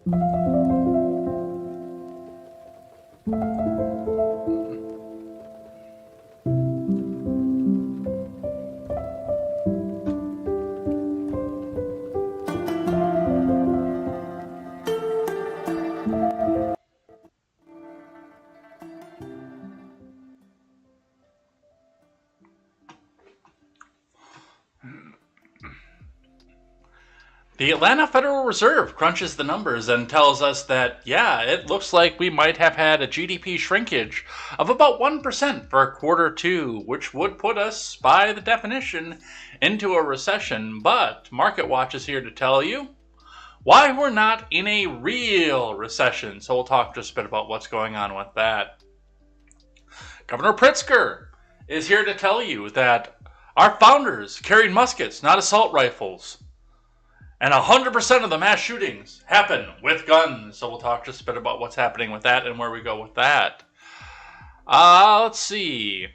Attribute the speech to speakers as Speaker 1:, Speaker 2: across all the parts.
Speaker 1: The Atlanta Federal Reserve crunches the numbers and tells us that, yeah, it looks like we might have had a GDP shrinkage of about 1% for Q2, which would put us, by the definition, into a recession. But Market Watch is here to tell you why we're not in a real recession. So we'll talk just a bit about what's going on with that. Governor Pritzker is here to tell you that our founders carried muskets, not assault rifles. And 100% of the mass shootings happen with guns. So we'll talk just a bit about what's happening with that and where we go with that. Let's see.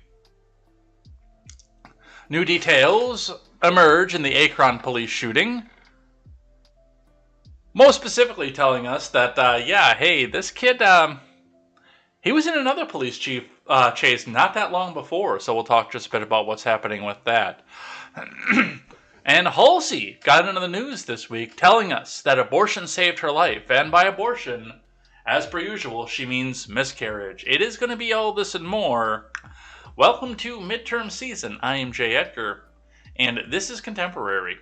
Speaker 1: New details emerge in the Akron police shooting. Most specifically telling us that, hey, this kid, he was in another police chief chase not that long before. So we'll talk just a bit about what's happening with that. And Halsey got into the news this week telling us that abortion saved her life. And by abortion, as per usual, she means miscarriage. It is going to be all this and more. Welcome to midterm season. I am Jay Edgar, and this is Contemporary.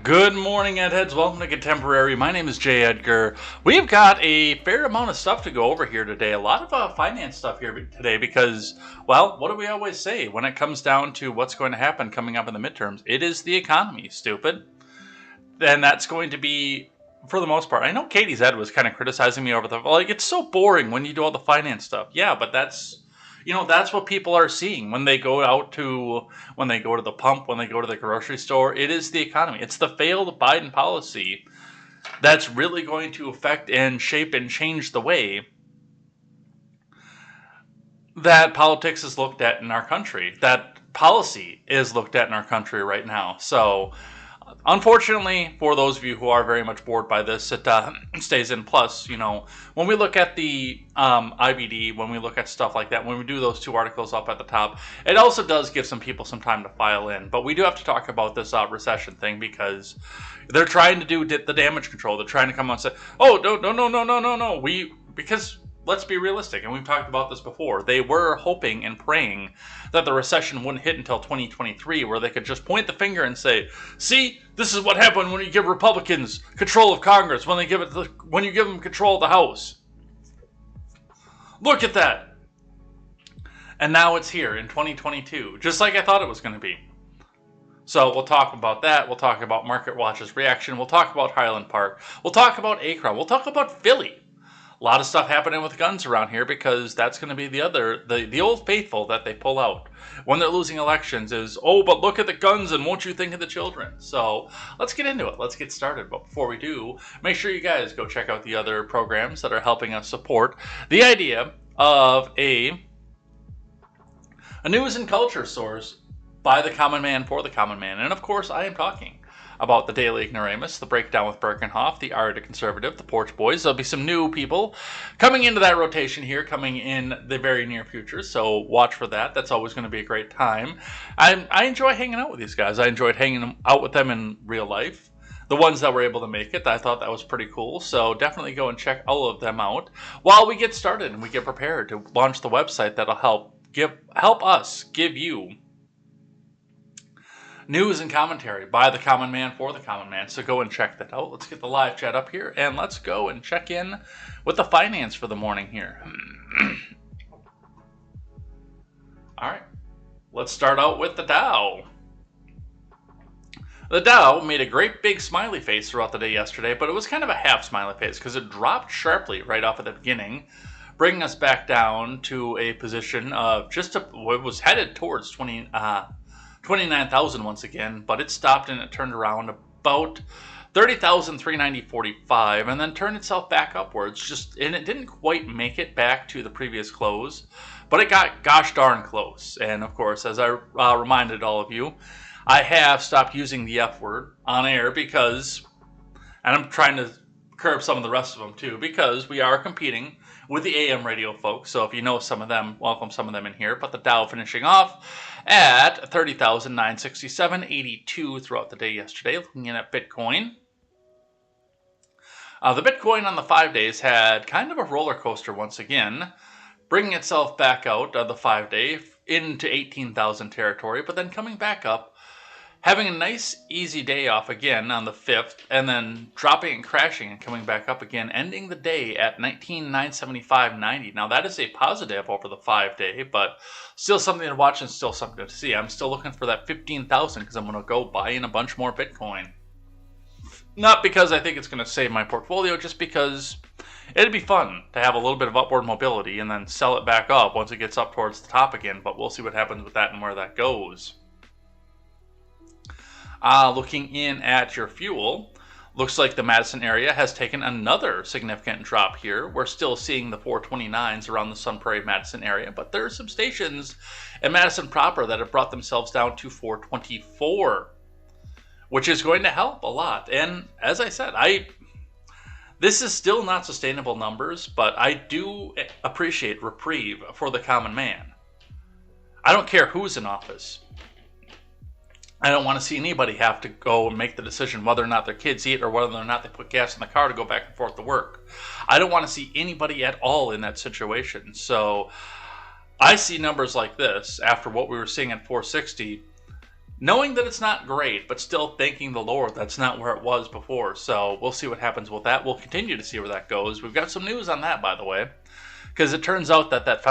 Speaker 1: Good morning, Edheads. Welcome to Contemporary. My name is Jay Edgar. We've got a fair amount of stuff to go over here today. A lot of finance stuff here today because, well, what do we always say when it comes down to what's going to happen coming up in the midterms? It is the economy, stupid. And that's going to be, for the most part, I know KTZed was kind of criticizing me over the, like, it's so boring when you do all the finance stuff. Yeah, but that's what people are seeing when they go when they go to the pump, when they go to the grocery store. It is the economy. It's the failed Biden policy that's really going to affect and shape and change the way that politics is looked at in our country, that policy is looked at in our country right now. So, unfortunately, for those of you who are very much bored by this, it stays in. Plus, when we look at the IBD, when we look at stuff like that, when we do those two articles up at the top, it also does give some people some time to file in. But we do have to talk about this recession thing because they're trying to do the damage control. They're trying to come on and say, oh, no. Because let's be realistic, and we've talked about this before. They were hoping and praying that the recession wouldn't hit until 2023, where they could just point the finger and say, see, this is what happened when you give Republicans control of Congress, when you give them control of the House. Look at that. And now it's here in 2022, just like I thought it was going to be. So we'll talk about that. We'll talk about Market Watch's reaction. We'll talk about Highland Park. We'll talk about Akron. We'll talk about Philly. A lot of stuff happening with guns around here because that's going to be the old faithful that they pull out when they're losing elections is, oh, but look at the guns and won't you think of the children? So let's get into it. Let's get started. But before we do, make sure you guys go check out the other programs that are helping us support the idea of a news and culture source by the common man for the common man. And of course, I am talking about the Daily Ignoramus, the Breakdown with Birkenhoff, the Arda Conservative, the Porch Boys. There'll be some new people coming into that rotation here, coming in the very near future, so watch for that. That's always going to be a great time. I enjoy hanging out with these guys. I enjoyed hanging out with them in real life. The ones that were able to make it, I thought that was pretty cool, so definitely go and check all of them out while we get started and we get prepared to launch the website that'll help us give you news and commentary by the common man for the common man. So go and check that out. Let's get the live chat up here and let's go and check in with the finance for the morning here. All right, let's start out with the Dow. The Dow made a great big smiley face throughout the day yesterday, but it was kind of a half smiley face because it dropped sharply right off at the beginning, bringing us back down to a position of it was headed towards 29,000 once again, but it stopped and it turned around about 30,390.45 and then turned itself back upwards. And it didn't quite make it back to the previous close, but it got gosh darn close. And of course, as I reminded all of you, I have stopped using the F word on air because, and I'm trying to curb some of the rest of them too, because we are competing with the AM radio folks. So if you know some of them, welcome some of them in here. But the Dow finishing off at 30,967.82 throughout the day yesterday. Looking in at Bitcoin. The Bitcoin on the 5 days had kind of a roller coaster once again, bringing itself back out of the 5 day into 18,000 territory, but then coming back up, having a nice easy day off again on the 5th, and then dropping and crashing and coming back up again, ending the day at 19,975.90. Now that is a positive over the 5 day, but still something to watch and still something to see. I'm still looking for that 15,000 because I'm going to go buy in a bunch more Bitcoin. Not because I think it's going to save my portfolio, just because it'd be fun to have a little bit of upward mobility and then sell it back up once it gets up towards the top again, but we'll see what happens with that and where that goes. Looking in at your fuel, looks like the Madison area has taken another significant drop here. We're still seeing the 429s around the Sun Prairie Madison area, but there are some stations in Madison proper that have brought themselves down to 424, which is going to help a lot. And as I said, this is still not sustainable numbers, but I do appreciate reprieve for the common man. I don't care who's in office. I don't want to see anybody have to go and make the decision whether or not their kids eat or whether or not they put gas in the car to go back and forth to work. I don't want to see anybody at all in that situation. So I see numbers like this after what we were seeing at 460, knowing that it's not great, but still thanking the Lord that's not where it was before. So we'll see what happens with that. We'll continue to see where that goes. We've got some news on that, by the way, because it turns out that that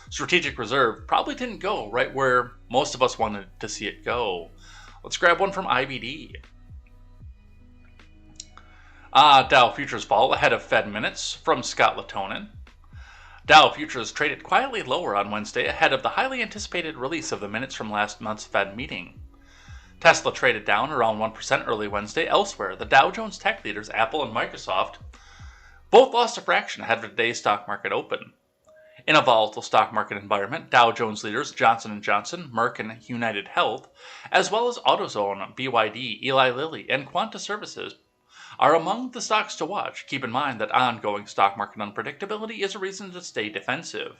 Speaker 1: Strategic Reserve probably didn't go right where most of us wanted to see it go. Let's grab one from IBD. Dow futures fall ahead of Fed minutes from Scott Latonin. Dow futures traded quietly lower on Wednesday ahead of the highly anticipated release of the minutes from last month's Fed meeting. Tesla traded down around 1% early Wednesday. Elsewhere, the Dow Jones tech leaders Apple and Microsoft both lost a fraction ahead of today's stock market open. In a volatile stock market environment, Dow Jones leaders Johnson & Johnson, Merck, and United Health, as well as AutoZone, BYD, Eli Lilly, and Quanta Services, are among the stocks to watch. Keep in mind that ongoing stock market unpredictability is a reason to stay defensive.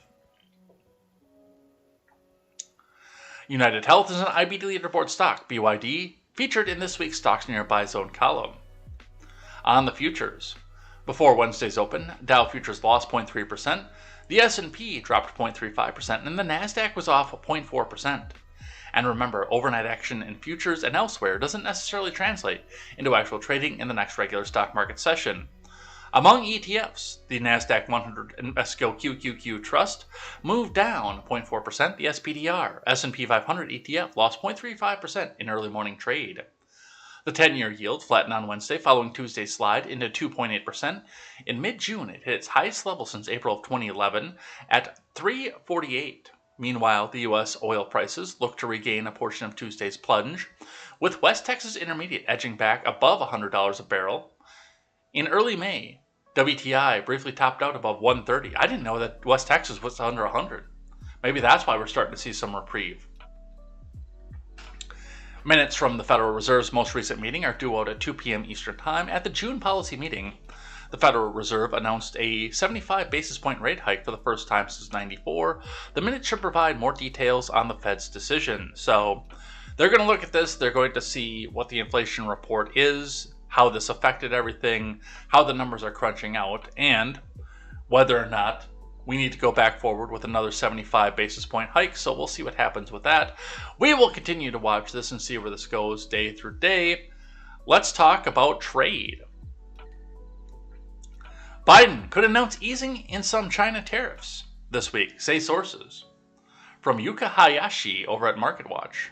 Speaker 1: United Health is an IBD leaderboard stock. BYD featured in this week's Stocks Nearby Zone column. On the futures, before Wednesday's open, Dow futures lost 0.3%. The S&P dropped 0.35%, and the Nasdaq was off 0.4%. And remember, overnight action in futures and elsewhere doesn't necessarily translate into actual trading in the next regular stock market session. Among ETFs, the Nasdaq 100 Invesco QQQ Trust moved down 0.4%. The SPDR S&P 500 ETF lost 0.35% in early morning trade. The 10-year yield flattened on Wednesday following Tuesday's slide into 2.8%. In mid-June, it hit its highest level since April of 2011 at 3.48. Meanwhile, the U.S. oil prices look to regain a portion of Tuesday's plunge, with West Texas Intermediate edging back above $100 a barrel. In early May, WTI briefly topped out above 130. I didn't know that West Texas was under 100. Maybe that's why we're starting to see some reprieve. Minutes from the Federal Reserve's most recent meeting are due out at 2 p.m. Eastern Time. At the June policy meeting, the Federal Reserve announced a 75 basis point rate hike for the first time since '94. The minutes should provide more details on the Fed's decision. So they're going to look at this. They're going to see what the inflation report is, how this affected everything, how the numbers are crunching out, and whether or not we need to go back forward with another 75 basis point hike. So we'll see what happens with that. We will continue to watch this and see where this goes day through day. Let's talk about trade. Biden could announce easing in some China tariffs this week, say sources. From Yuka Hayashi over at MarketWatch.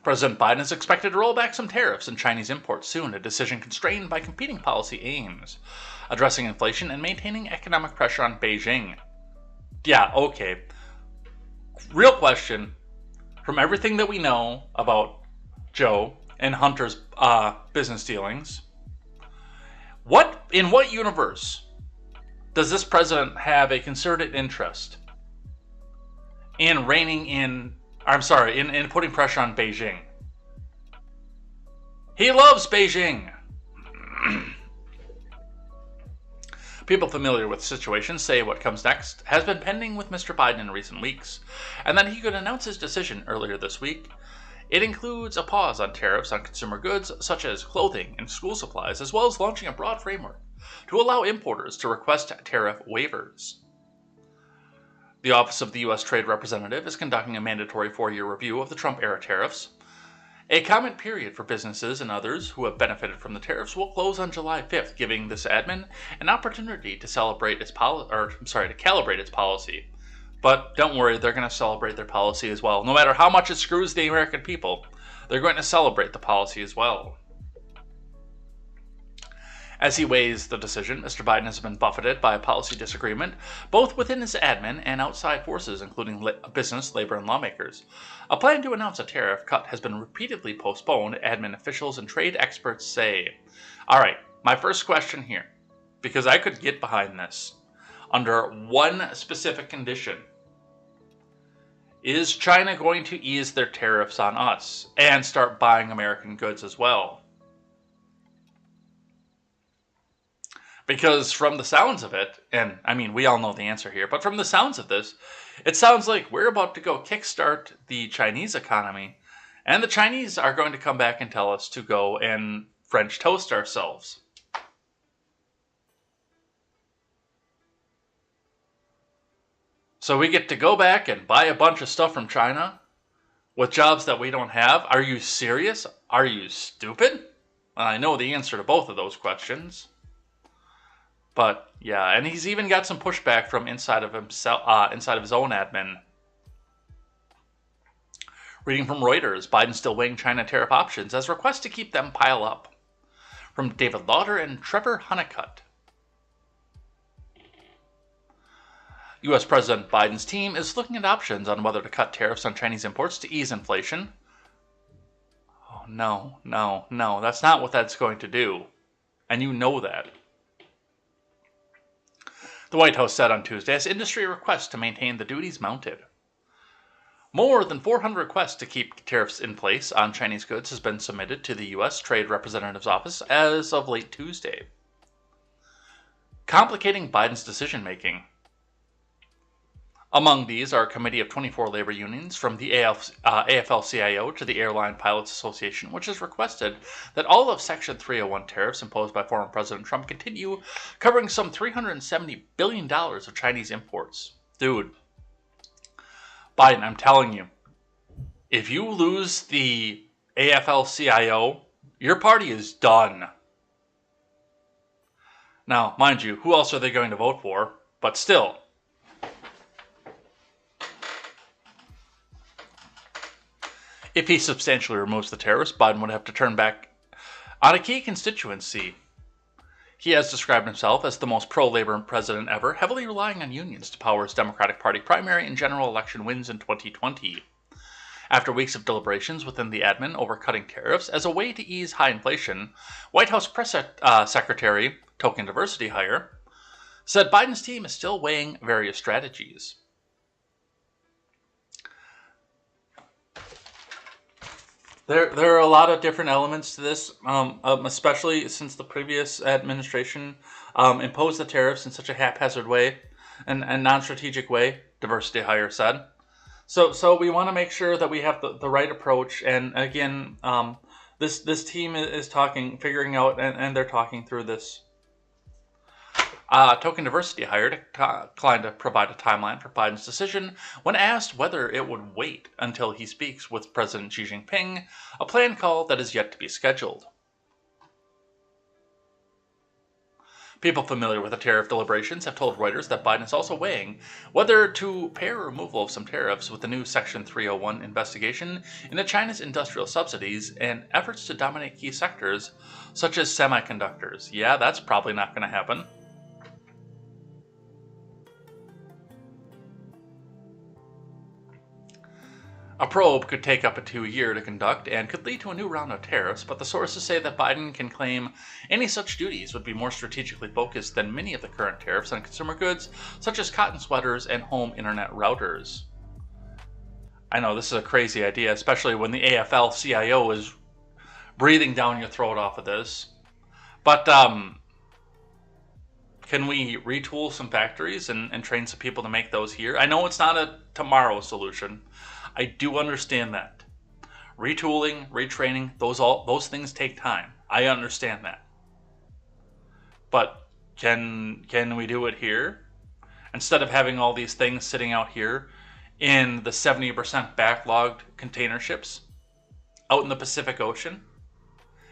Speaker 1: President Biden is expected to roll back some tariffs on Chinese imports soon, a decision constrained by competing policy aims, addressing inflation and maintaining economic pressure on Beijing. Yeah, okay. Real question, from everything that we know about Joe and Hunter's business dealings, in what universe does this president have a concerted interest in in putting pressure on Beijing? He loves Beijing. People familiar with the situation say what comes next has been pending with Mr. Biden in recent weeks, and that he could announce his decision earlier this week. It includes a pause on tariffs on consumer goods such as clothing and school supplies, as well as launching a broad framework to allow importers to request tariff waivers. The Office of the U.S. Trade Representative is conducting a mandatory 4-year review of the Trump-era tariffs. A comment period for businesses and others who have benefited from the tariffs will close on July 5th, giving this admin an opportunity to calibrate its policy. But don't worry, they're going to celebrate their policy as well. No matter how much it screws the American people, they're going to celebrate the policy as well. As he weighs the decision, Mr. Biden has been buffeted by a policy disagreement, both within his admin and outside forces, including business, labor, and lawmakers. A plan to announce a tariff cut has been repeatedly postponed, admin officials and trade experts say. All right, my first question here, because I could get behind this, under one specific condition. Is China going to ease their tariffs on us and start buying American goods as well? Because from the sounds of it, and I mean, we all know the answer here, but from the sounds of this, it sounds like we're about to go kickstart the Chinese economy, and the Chinese are going to come back and tell us to go and French toast ourselves. So we get to go back and buy a bunch of stuff from China with jobs that we don't have? Are you serious? Are you stupid? Well, I know the answer to both of those questions. But yeah, and he's even got some pushback from inside of himself, inside of his own admin. Reading from Reuters, Biden still weighing China tariff options as requests to keep them pile up. From David Lauder and Trevor Honeycutt. U.S. President Biden's team is looking at options on whether to cut tariffs on Chinese imports to ease inflation. Oh, no, that's not what that's going to do. And you know that. The White House said on Tuesday as industry requests to maintain the duties mounted. More than 400 requests to keep tariffs in place on Chinese goods has been submitted to the U.S. Trade Representative's office as of late Tuesday, complicating Biden's decision-making. Among these are a committee of 24 labor unions from the AFL-CIO to the Airline Pilots Association, which has requested that all of Section 301 tariffs imposed by former President Trump continue, covering some $370 billion of Chinese imports. Dude, Biden, I'm telling you, if you lose the AFL-CIO, your party is done. Now, mind you, who else are they going to vote for? But still. If he substantially removes the tariffs, Biden would have to turn back on a key constituency. He has described himself as the most pro-labor president ever, heavily relying on unions to power his Democratic Party primary and general election wins in 2020. After weeks of deliberations within the admin over cutting tariffs as a way to ease high inflation, White House Press Secretary, token diversity hire, said Biden's team is still weighing various strategies. There are a lot of different elements to this, especially since the previous administration imposed the tariffs in such a haphazard way and non-strategic way, diversity hire said. So we want to make sure that we have the right approach. And again, this team is talking, figuring out, and they're talking through this. Token Diversity Hire declined to provide a timeline for Biden's decision when asked whether it would wait until he speaks with President Xi Jinping, a planned call that is yet to be scheduled. People familiar with the tariff deliberations have told Reuters that Biden is also weighing whether to pair removal of some tariffs with the new Section 301 investigation into China's industrial subsidies and efforts to dominate key sectors such as semiconductors. Yeah, that's probably not going to happen. A probe could take up to a year to conduct and could lead to a new round of tariffs, but the sources say that Biden can claim any such duties would be more strategically focused than many of the current tariffs on consumer goods, such as cotton sweaters and home internet routers. I know this is a crazy idea, especially when the AFL-CIO is breathing down your throat off of this. But can we retool some factories and train some people to make those here? I know it's not a tomorrow solution. I do understand that. Retooling, retraining, those things take time. I understand that. But can we do it here? Instead of having all these things sitting out here in the 70% backlogged container ships out in the Pacific Ocean?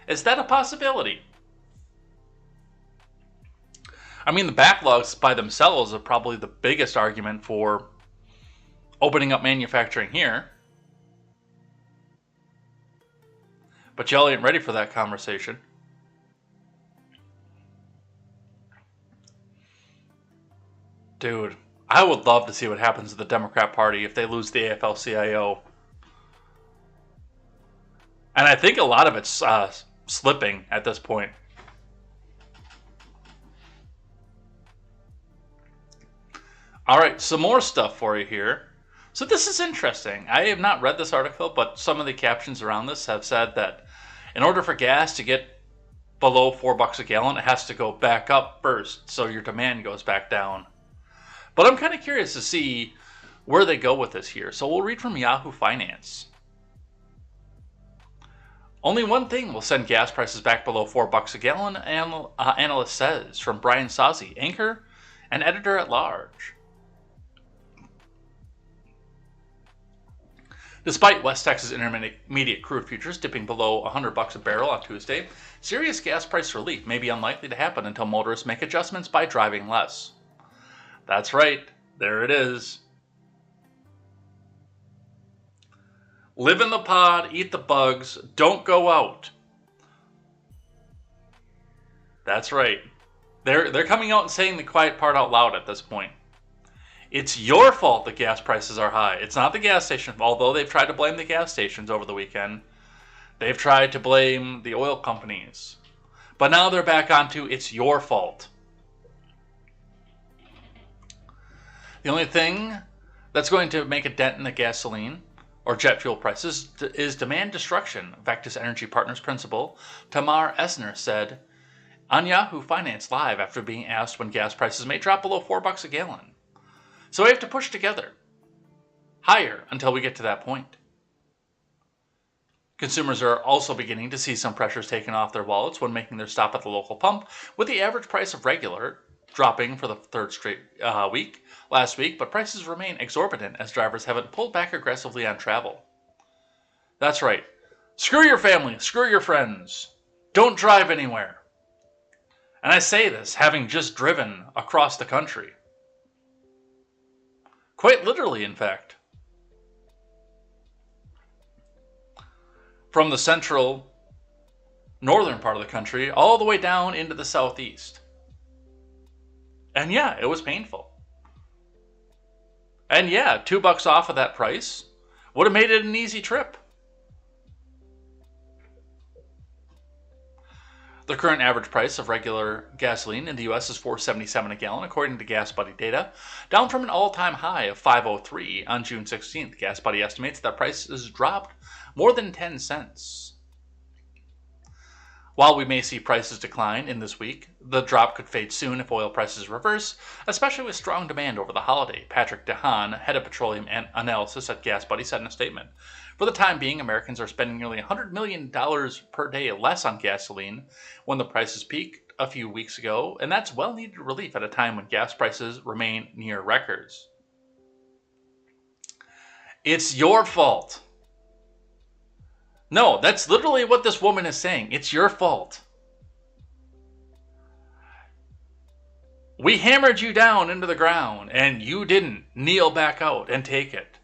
Speaker 1: Is that a possibility? I mean, the backlogs by themselves are probably the biggest argument for opening up manufacturing here. But y'all ain't ready for that conversation. Dude, I would love to see what happens to the Democrat Party if they lose the AFL-CIO. And I think a lot of it's slipping at this point. All right, some more stuff for you here. So this is interesting. I have not read this article, but some of the captions around this have said that in order for gas to get below $4 a gallon, it has to go back up first, so your demand goes back down. But I'm kind of curious to see where they go with this here. So we'll read from Yahoo Finance. Only one thing will send gas prices back below $4 a gallon, analyst says, from Brian Sozzi, anchor and editor at large. Despite West Texas Intermediate crude futures dipping below $100 a barrel on Tuesday, serious gas price relief may be unlikely to happen until motorists make adjustments by driving less. That's right, there it is. Live in the pod, eat the bugs, don't go out. That's right. They're coming out and saying the quiet part out loud at this point. It's your fault that gas prices are high. It's not the gas station, although they've tried to blame the gas stations over the weekend. They've tried to blame the oil companies. But now they're back onto it's your fault. The only thing that's going to make a dent in the gasoline or jet fuel prices is demand destruction, Vectus Energy Partners principal Tamar Essner said on Yahoo Finance Live after being asked when gas prices may drop below $4 a gallon. So we have to push together, higher until we get to that point. Consumers are also beginning to see some pressures taken off their wallets when making their stop at the local pump, with the average price of regular dropping for the third straight week last week, but prices remain exorbitant as drivers haven't pulled back aggressively on travel. That's right. Screw your family, screw your friends. Don't drive anywhere. And I say this having just driven across the country. Quite literally, in fact. From the central, northern part of the country, all the way down into the southeast. And yeah, it was painful. And yeah, $2 off of that price would have made it an easy trip. The current average price of regular gasoline in the U.S. is $4.77 a gallon, according to Gas Buddy data, down from an all-time high of $5.03 on June 16th. Gas Buddy estimates that prices dropped more than 10 cents. While we may see prices decline in this week, the drop could fade soon if oil prices reverse, especially with strong demand over the holiday. Patrick DeHaan, head of petroleum analysis at Gas Buddy, said in a statement, "For the time being, Americans are spending nearly $100 million per day less on gasoline when the prices peaked a few weeks ago, and that's well-needed relief at a time when gas prices remain near records." It's your fault. No, that's literally what this woman is saying. It's your fault. We hammered you down into the ground, and you didn't kneel back out and take it.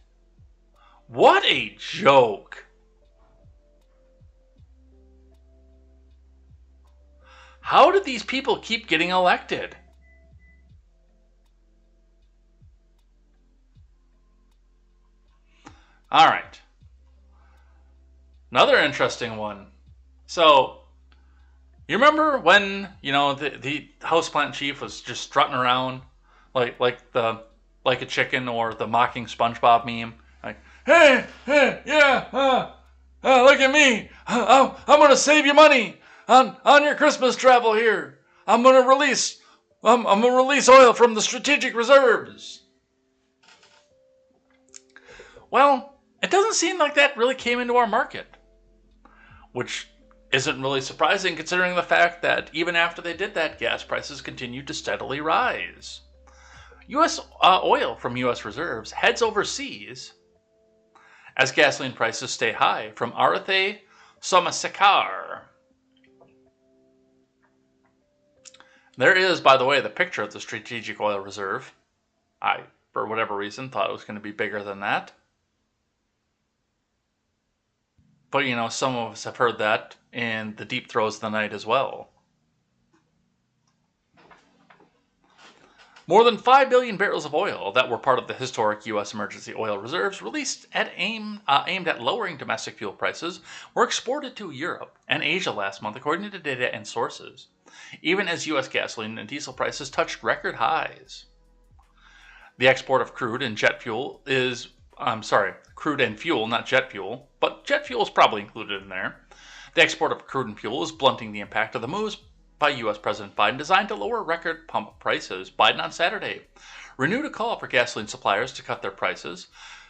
Speaker 1: What a joke. How did these people keep getting elected? All right. Another interesting one. So, you remember when, the houseplant chief was just strutting around like a chicken, or the mocking SpongeBob meme? Like, hey, yeah, look at me. I'm going to save you money on your Christmas travel here. I'm going to release oil from the strategic reserves. Well, it doesn't seem like that really came into our market, which isn't really surprising considering the fact that even after they did that, gas prices continued to steadily rise. U.S. oil from U.S. reserves heads overseas as gasoline prices stay high, from Arathe Somasekar. There is, by the way, the picture of the strategic oil reserve. I, for whatever reason, thought it was going to be bigger than that. But, some of us have heard that in the deep throes of the night as well. More than 5 billion barrels of oil that were part of the historic U.S. emergency oil reserves released aimed at lowering domestic fuel prices were exported to Europe and Asia last month, according to data and sources, even as U.S. gasoline and diesel prices touched record highs. The export of crude and fuel, not jet fuel, but jet fuel is probably included in there. The export of crude and fuel is blunting the impact of the moves by U.S. President Biden designed to lower record pump prices. Biden on Saturday renewed a call for gasoline suppliers to cut their prices,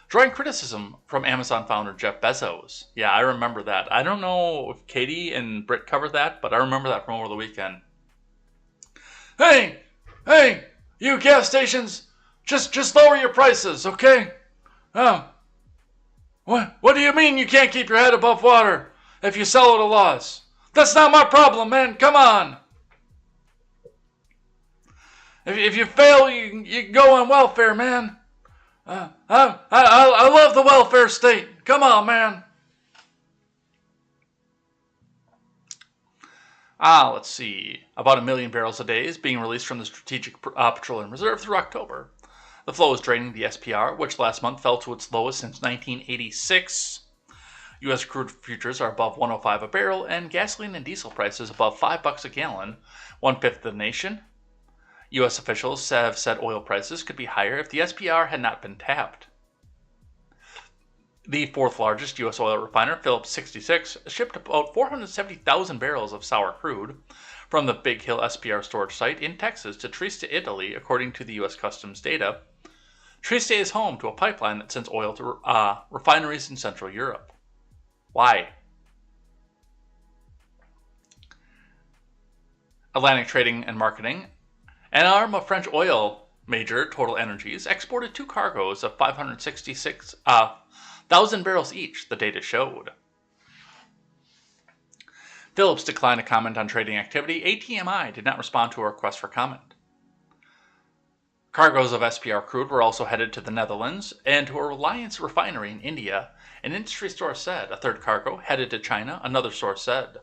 Speaker 1: drawing criticism from Amazon founder Jeff Bezos. Yeah, I remember that. I don't know if Katie and Britt covered that, but I remember that from over the weekend. Hey, you gas stations, just lower your prices, okay? What do you mean you can't keep your head above water if you sell at a loss? That's not my problem, man. Come on. If you fail, you can go on welfare, man. I love the welfare state. Come on, man. Let's see. About 1 million barrels a day is being released from the Strategic Petroleum Reserve through October. The flow is draining the SPR, which last month fell to its lowest since 1986. U.S. crude futures are above $105 a barrel, and gasoline and diesel prices above $5 a gallon, 1/5 of the nation. U.S. officials have said oil prices could be higher if the SPR had not been tapped. The fourth largest U.S. oil refiner, Phillips 66, shipped about 470,000 barrels of sour crude from the Big Hill SPR storage site in Texas to Trieste, Italy, according to the U.S. Customs data. Trieste is home to a pipeline that sends oil to refineries in Central Europe. Why? Atlantic Trading and Marketing, an arm of French oil major Total Energies, exported 2 cargoes of 566,000 barrels each, the data showed. Phillips declined to comment on trading activity. ATMI did not respond to a request for comment. Cargoes of SPR crude were also headed to the Netherlands and to a Reliance refinery in India, an industry source said. A third cargo headed to China, another source said.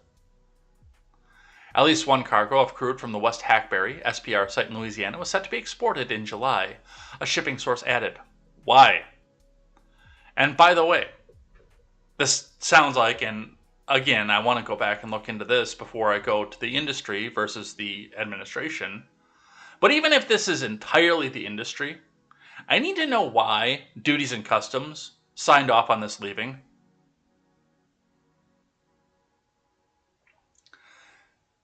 Speaker 1: At least one cargo of crude from the West Hackberry SPR site in Louisiana was set to be exported in July, a shipping source added. Why? And by the way, this sounds like, and again, I want to go back and look into this before I go to the industry versus the administration. But even if this is entirely the industry, I need to know why Duties and Customs signed off on this leaving.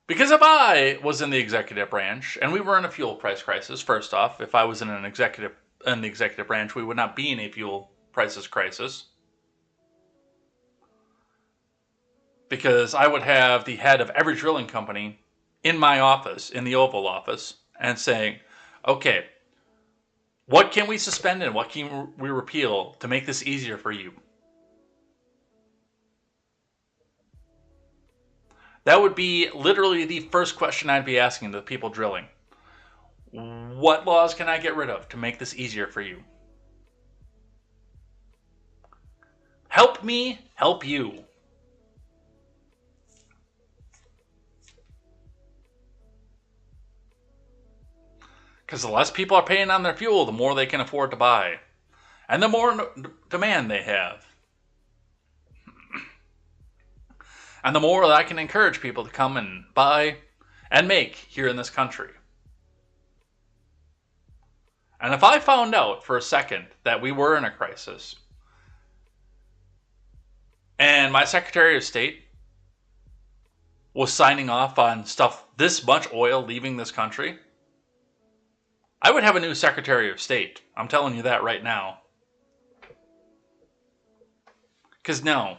Speaker 1: Because if I was in the executive branch and we were in a fuel price crisis, first off, if I was in the executive branch, we would not be in a fuel prices crisis. Because I would have the head of every drilling company in my office, in the Oval Office, and saying, okay, what can we suspend and what can we repeal to make this easier for you? That would be literally the first question I'd be asking the people drilling. What laws can I get rid of to make this easier for you? Help me help you. Because the less people are paying on their fuel, the more they can afford to buy. And the more demand they have. And the more that I can encourage people to come and buy and make here in this country. And if I found out for a second that we were in a crisis, and my Secretary of State was signing off on stuff, this much oil leaving this country, I would have a new Secretary of State. I'm telling you that right now. Because no,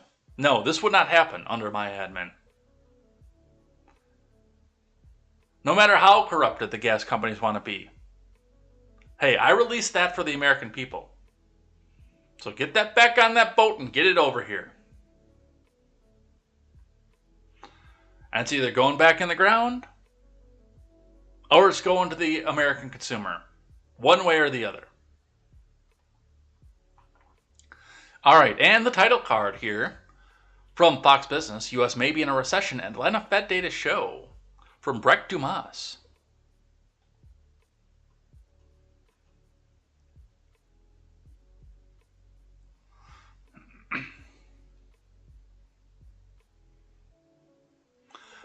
Speaker 1: this would not happen under my admin. No matter how corrupted the gas companies want to be. Hey, I released that for the American people. So get that back on that boat and get it over here. And it's either going back in the ground or it's going to the American consumer. One way or the other. All right, and the title card here from Fox Business, U.S. may be in a recession, Atlanta Fed data show, from Breck Dumas.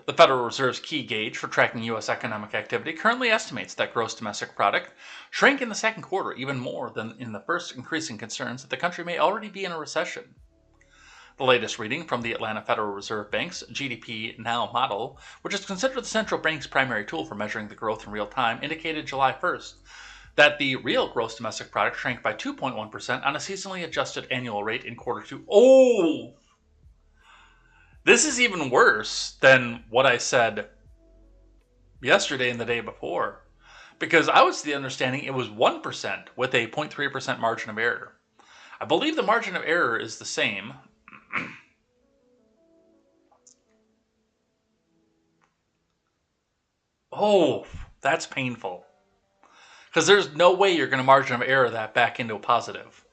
Speaker 1: The Federal Reserve's key gauge for tracking U.S. economic activity currently estimates that gross domestic product shrank in the second quarter even more than in the first, increasing concerns that the country may already be in a recession. The latest reading from the Atlanta Federal Reserve Bank's GDP Now model, which is considered the central bank's primary tool for measuring the growth in real time, indicated July 1st that the real gross domestic product shrank by 2.1% on a seasonally adjusted annual rate in quarter two. Oh! This is even worse than what I said yesterday and the day before. Because I was the understanding it was 1% with a 0.3% margin of error. I believe the margin of error is the same. Oh, that's painful. Because there's no way you're going to margin of error that back into a positive.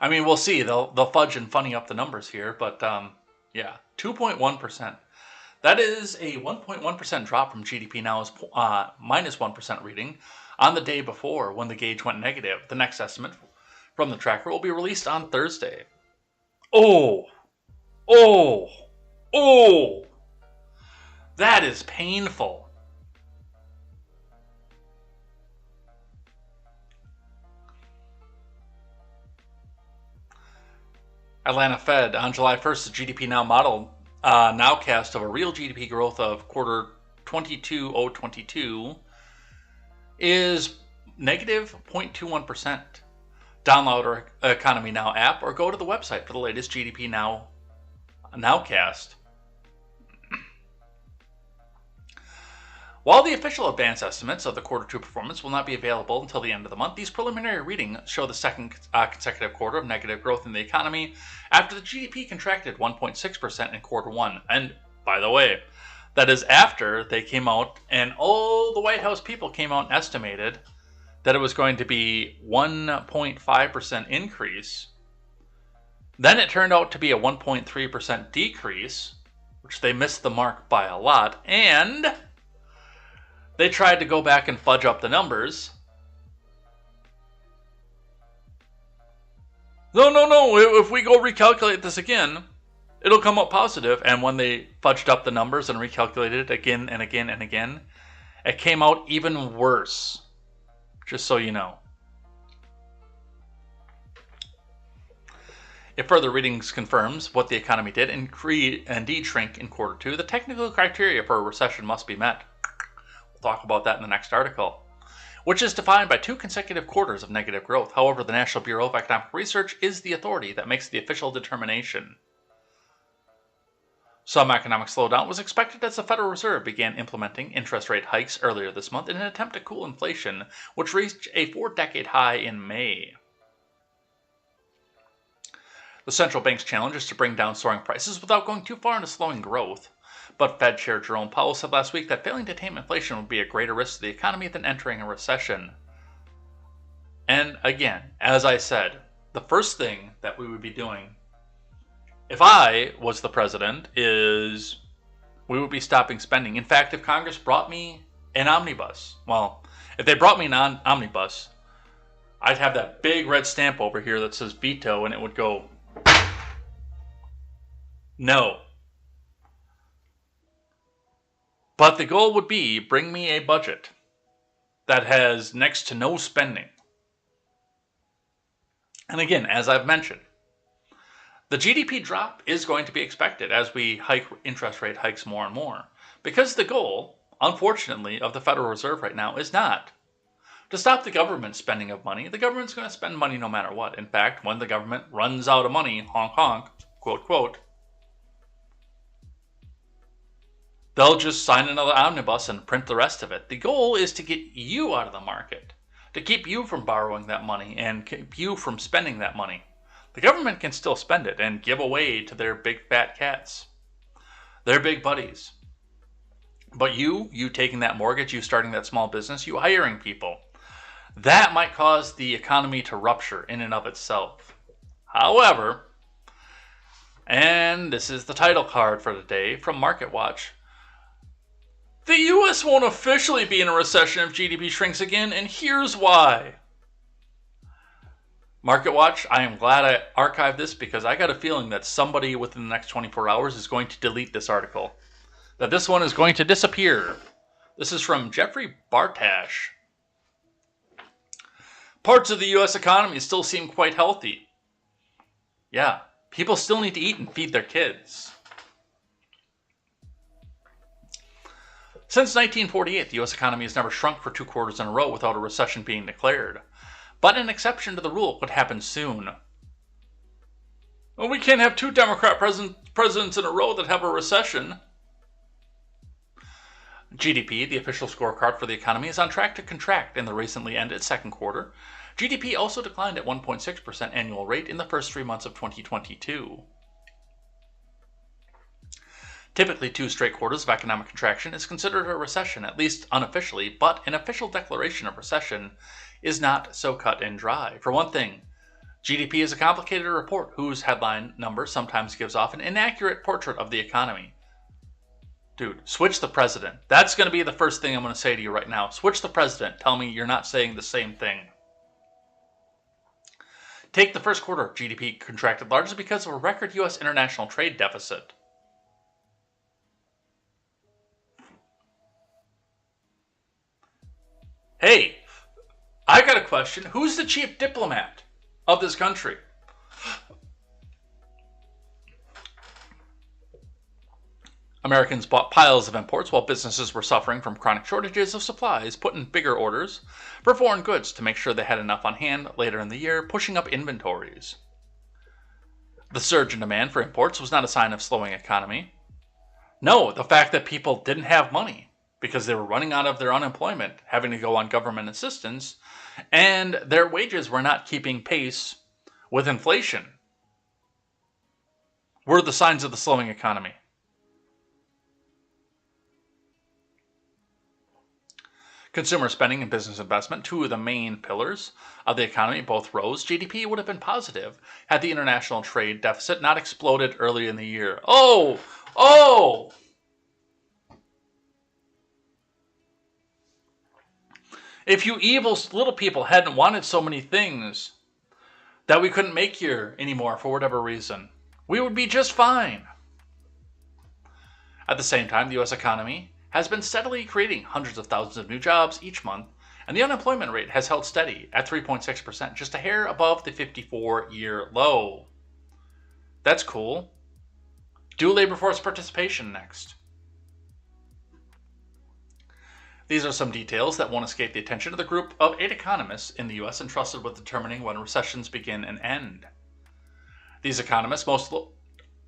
Speaker 1: I mean, we'll see. They'll fudge and funny up the numbers here, but yeah, 2.1%. That is a 1.1% drop from GDP Now's minus 1% reading on the day before when the gauge went negative. The next estimate from the tracker will be released on Thursday. Oh, that is painful. Atlanta Fed on July 1st, the GDP Now model nowcast of a real GDP growth of quarter 22 is negative 0.21%. Download our Economy Now app or go to the website for the latest GDP Nowcast. While the official advance estimates of the quarter two performance will not be available until the end of the month, these preliminary readings show the second consecutive quarter of negative growth in the economy after the GDP contracted 1.6% in quarter one. And by the way, that is after they came out and all the White House people came out and estimated that it was going to be 1.5% increase. Then it turned out to be a 1.3% decrease, which they missed the mark by a lot, and they tried to go back and fudge up the numbers. No. If we go recalculate this again, it'll come up positive. And when they fudged up the numbers and recalculated it again and again and again, it came out even worse. Just so you know. If further readings confirms what the economy did indeed shrink in quarter two, the technical criteria for a recession must be met. We'll talk about that in the next article, which is defined by 2 consecutive quarters of negative growth. However, the National Bureau of Economic Research is the authority that makes the official determination. Some economic slowdown was expected as the Federal Reserve began implementing interest rate hikes earlier this month in an attempt to cool inflation, which reached a 4-decade high in May. The central bank's challenge is to bring down soaring prices without going too far into slowing growth. But Fed Chair Jerome Powell said last week that failing to tame inflation would be a greater risk to the economy than entering a recession. And again, as I said, the first thing that we would be doing, if I was the president, is we would be stopping spending. In fact, if Congress brought me an omnibus, if they brought me an omnibus, I'd have that big red stamp over here that says veto, and it would go, no. But the goal would be, bring me a budget that has next to no spending. And again, as I've mentioned, the GDP drop is going to be expected as we hike interest rate hikes more and more. Because the goal, unfortunately, of the Federal Reserve right now is not to stop the government spending of money. The government's going to spend money no matter what. In fact, when the government runs out of money, honk honk, quote quote, they'll just sign another omnibus and print the rest of it. The goal is to get you out of the market, to keep you from borrowing that money and keep you from spending that money. The government can still spend it and give away to their big fat cats, their big buddies. But you taking that mortgage, you starting that small business, you hiring people, that might cause the economy to rupture in and of itself. However, and this is the title card for the day from MarketWatch, the U.S. won't officially be in a recession if GDP shrinks again, and here's why. MarketWatch, I am glad I archived this because I got a feeling that somebody within the next 24 hours is going to delete this article. That this one is going to disappear. This is from Jeffrey Bartash. Parts of the U.S. economy still seem quite healthy. Yeah, people still need to eat and feed their kids. Since 1948, the U.S. economy has never shrunk for 2 quarters in a row without a recession being declared. But an exception to the rule could happen soon. Well, we can't have 2 Democrat presidents in a row that have a recession. GDP, the official scorecard for the economy, is on track to contract in the recently ended second quarter. GDP also declined at 1.6% annual rate in the first 3 months of 2022. Typically, 2 straight quarters of economic contraction is considered a recession, at least unofficially, but an official declaration of recession is not so cut and dry. For one thing, GDP is a complicated report whose headline number sometimes gives off an inaccurate portrait of the economy. Dude, switch the president. That's going to be the first thing I'm going to say to you right now. Switch the president. Tell me you're not saying the same thing. Take the first quarter. GDP contracted largely because of a record U.S. international trade deficit. Hey, I got a question. Who's the chief diplomat of this country? Americans bought piles of imports while businesses were suffering from chronic shortages of supplies, put in bigger orders for foreign goods to make sure they had enough on hand later in the year, pushing up inventories. The surge in demand for imports was not a sign of slowing economy. No, the fact that people didn't have money because they were running out of their unemployment, having to go on government assistance, and their wages were not keeping pace with inflation, were the signs of the slowing economy. Consumer spending and business investment, 2 of the main pillars of the economy, both rose. GDP would have been positive had the international trade deficit not exploded early in the year. Oh! If you evil little people hadn't wanted so many things, that we couldn't make here anymore for whatever reason. We would be just fine. At the same time, the U.S. economy has been steadily creating hundreds of thousands of new jobs each month, and the unemployment rate has held steady at 3.6%, just a hair above the 54-year low. That's cool. Do labor force participation next. These are some details that won't escape the attention of the group of 8 economists in the U.S. entrusted with determining when recessions begin and end. These economists,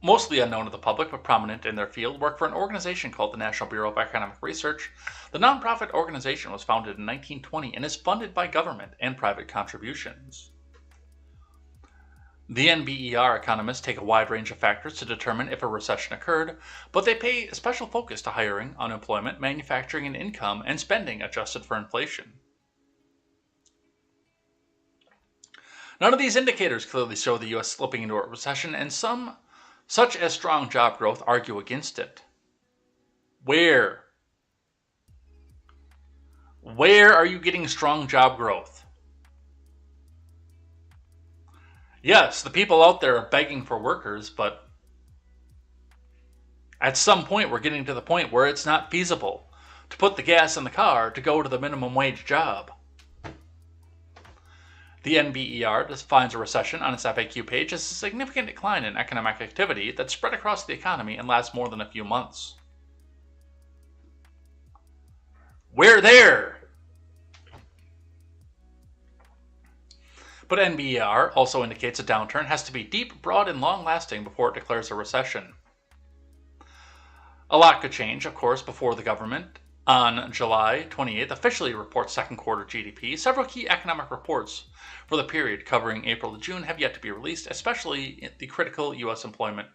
Speaker 1: mostly unknown to the public but prominent in their field, work for an organization called the National Bureau of Economic Research. The nonprofit organization was founded in 1920 and is funded by government and private contributions. The NBER economists take a wide range of factors to determine if a recession occurred, but they pay special focus to hiring, unemployment, manufacturing and income, and spending adjusted for inflation. None of these indicators clearly show the U.S. slipping into a recession, and some, such as strong job growth, argue against it. Where? Where are you getting strong job growth? Yes, the people out there are begging for workers, but at some point we're getting to the point where it's not feasible to put the gas in the car to go to the minimum wage job. The NBER defines a recession on its FAQ page as a significant decline in economic activity that spread across the economy and lasts more than a few months. We're there! But NBER also indicates a downturn has to be deep, broad, and long-lasting before it declares a recession. A lot could change, of course, before the government, on July 28th, officially reports second quarter GDP. Several key economic reports for the period covering April to June have yet to be released, especially the critical U.S. employment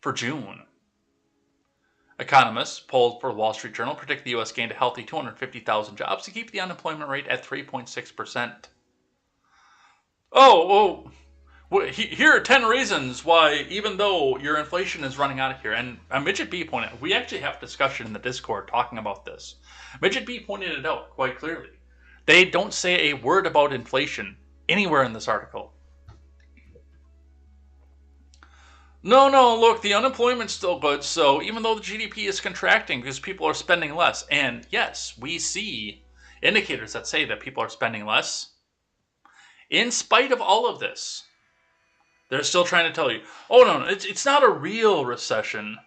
Speaker 1: for June. Economists polled for the Wall Street Journal predict the U.S. gained a healthy 250,000 jobs to keep the unemployment rate at 3.6%. Here are 10 reasons why, even though your inflation is running out of here, and Midget B pointed out, we actually have a discussion in the Discord talking about this. Midget B pointed it out quite clearly. They don't say a word about inflation anywhere in this article. No, look, the unemployment's still good, so even though the GDP is contracting because people are spending less, and yes, we see indicators that say that people are spending less, in spite of all of this, they're still trying to tell you, oh, no, it's not a real recession.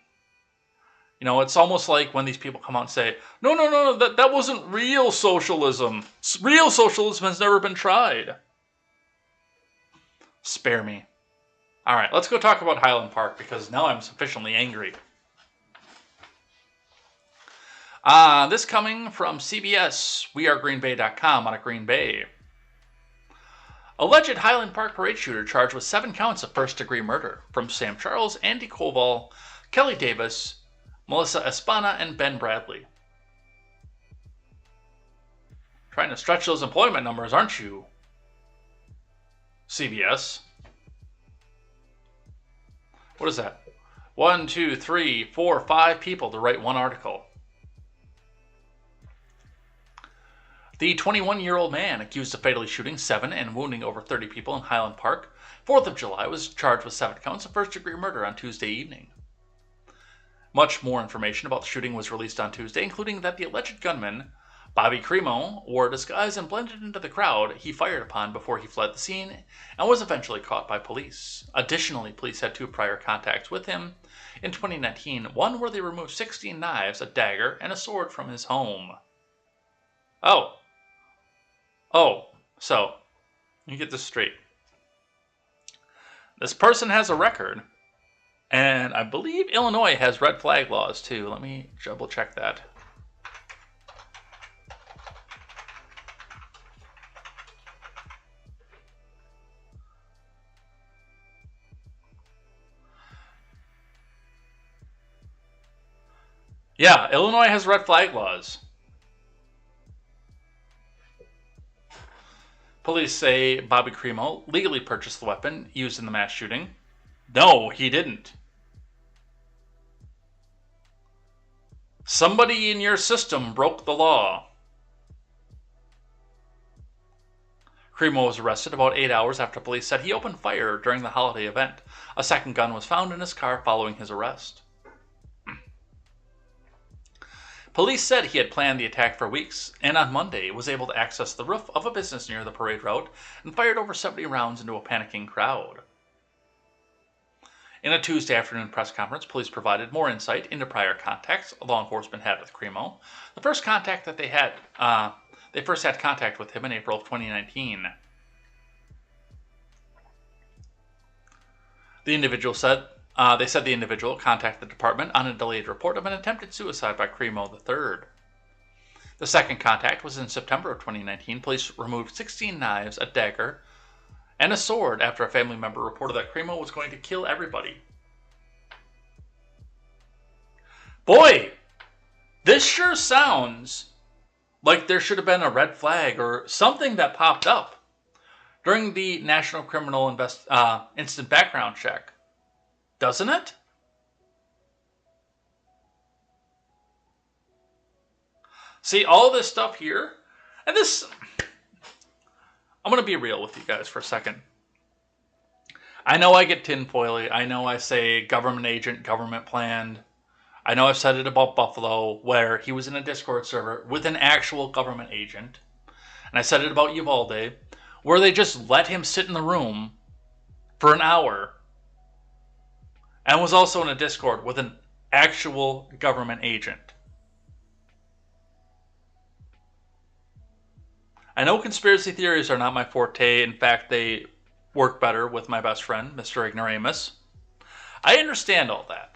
Speaker 1: You know, it's almost like when these people come out and say, no, that wasn't real socialism. Real socialism has never been tried. Spare me. All right, let's go talk about Highland Park, because now I'm sufficiently angry. This coming from CBS, wearegreenbay.com out of Green Bay. Alleged Highland Park parade shooter charged with 7 counts of first-degree murder from Sam Charles, Andy Koval, Kelly Davis, Melissa Espana, and Ben Bradley. Trying to stretch those employment numbers, aren't you, CBS? What is that? 1, 2, 3, 4, 5 people to write one article. The 21-year-old man accused of fatally shooting 7 and wounding over 30 people in Highland Park, 4th of July, was charged with 7 counts of first-degree murder on Tuesday evening. Much more information about the shooting was released on Tuesday, including that the alleged gunman, Bobby Cremo, wore a disguise and blended into the crowd he fired upon before he fled the scene and was eventually caught by police. Additionally, police had 2 prior contacts with him in 2019, one where they removed 16 knives, a dagger, and a sword from his home. So, you get this straight. This person has a record, and I believe Illinois has red flag laws too. Let me double check that. Yeah, Illinois has red flag laws. Police say Bobby Cremo legally purchased the weapon used in the mass shooting. No, he didn't. Somebody in your system broke the law. Cremo was arrested about 8 hours after police said he opened fire during the holiday event. A second gun was found in his car following his arrest. Police said he had planned the attack for weeks, and on Monday was able to access the roof of a business near the parade route and fired over 70 rounds into a panicking crowd. In a Tuesday afternoon press conference, police provided more insight into prior contacts law enforcement had with Cremo. The first contact that they first had contact with him in April of 2019. The individual said the individual contacted the department on a delayed report of an attempted suicide by Cremo III. The second contact was in September of 2019. Police removed 16 knives, a dagger, and a sword after a family member reported that Cremo was going to kill everybody. Boy, this sure sounds like there should have been a red flag or something that popped up during the National Criminal Instant Background Check. Doesn't it? See, all this stuff here, and this, I'm going to be real with you guys for a second. I know I get tinfoily. I know I say government agent, government planned. I know I've said it about Buffalo, where he was in a Discord server with an actual government agent. And I said it about Uvalde, where they just let him sit in the room for an hour and was also in a Discord with an actual government agent. I know conspiracy theories are not my forte. In fact, they work better with my best friend, Mr. Ignoramus. I understand all that.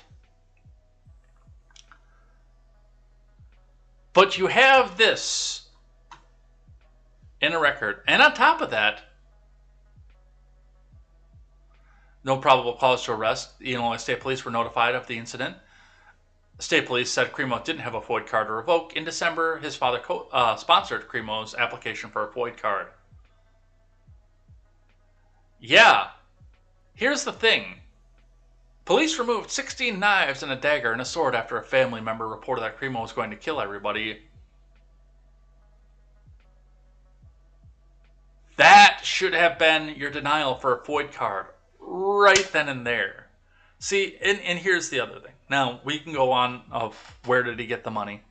Speaker 1: But you have this in a record. And on top of that, no probable cause to arrest. The Illinois State Police were notified of the incident. State Police said Cremo didn't have a FOID card to revoke. In December, his father sponsored Cremo's application for a FOID card. Yeah, here's the thing. Police removed 16 knives and a dagger and a sword after a family member reported that Cremo was going to kill everybody. That should have been your denial for a FOID card right then and there. See, and here's the other thing. Now, we can go on of where did he get the money.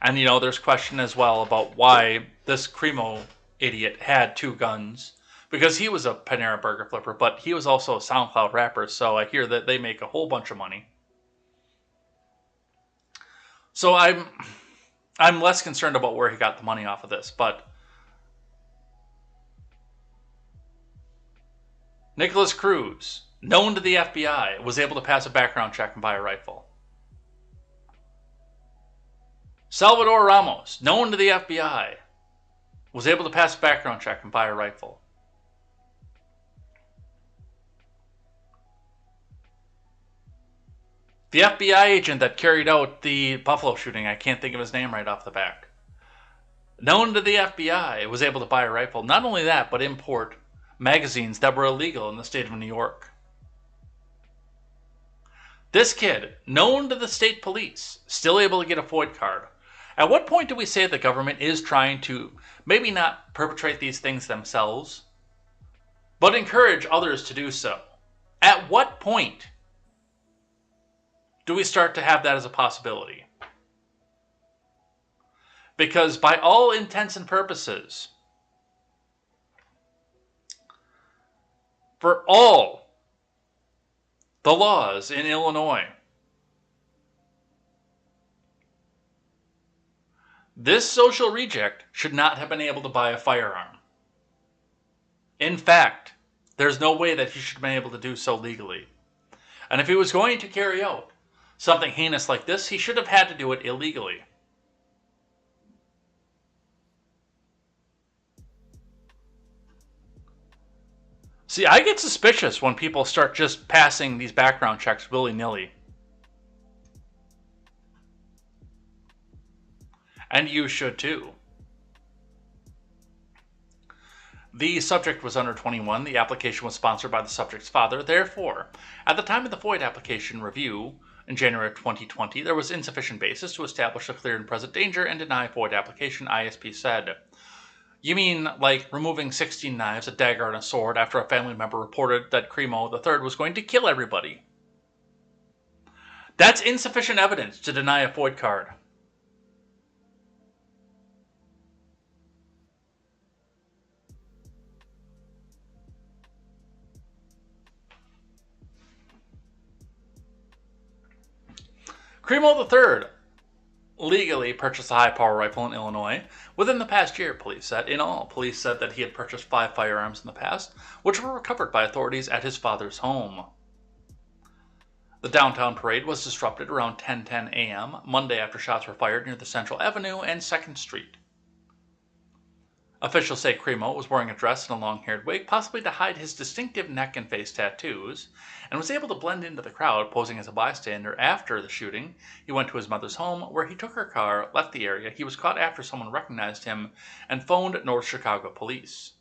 Speaker 1: And, you know, there's question as well about why this Cremo idiot had 2 guns. Because he was a Panera burger flipper, but he was also a SoundCloud rapper, so I hear that they make a whole bunch of money. So I'm less concerned about where he got the money off of this, but Nicholas Cruz, known to the FBI, was able to pass a background check and buy a rifle. Salvador Ramos, known to the FBI, was able to pass a background check and buy a rifle. The FBI agent that carried out the Buffalo shooting, I can't think of his name right off the back, known to the FBI, was able to buy a rifle. Not only that, but import magazines that were illegal in the state of New York. This kid, known to the state police, still able to get a FOID card. At what point do we say the government is trying to maybe not perpetrate these things themselves, but encourage others to do so? At what point do we start to have that as a possibility? Because by all intents and purposes, for all the laws in Illinois, this social reject should not have been able to buy a firearm. In fact, there's no way that he should have been able to do so legally. And if he was going to carry out something heinous like this, he should have had to do it illegally. See, I get suspicious when people start just passing these background checks willy-nilly. And you should too. The subject was under 21. The application was sponsored by the subject's father. Therefore, at the time of the FOID application review in January of 2020, there was insufficient basis to establish a clear and present danger and deny FOID application, ISP said. You mean like removing 16 knives, a dagger, and a sword after a family member reported that Cremo III was going to kill everybody? That's insufficient evidence to deny a FOID card. Cremo III legally purchased a high-power rifle in Illinois within the past year, police said. In all, police said that he had purchased 5 firearms in the past, which were recovered by authorities at his father's home. The downtown parade was disrupted around 10:10 a.m. Monday after shots were fired near the Central Avenue and 2nd Street. Officials say Cremo was wearing a dress and a long-haired wig, possibly to hide his distinctive neck and face tattoos, and was able to blend into the crowd, posing as a bystander. After the shooting, he went to his mother's home, where he took her car, left the area. He was caught after someone recognized him and phoned North Chicago police.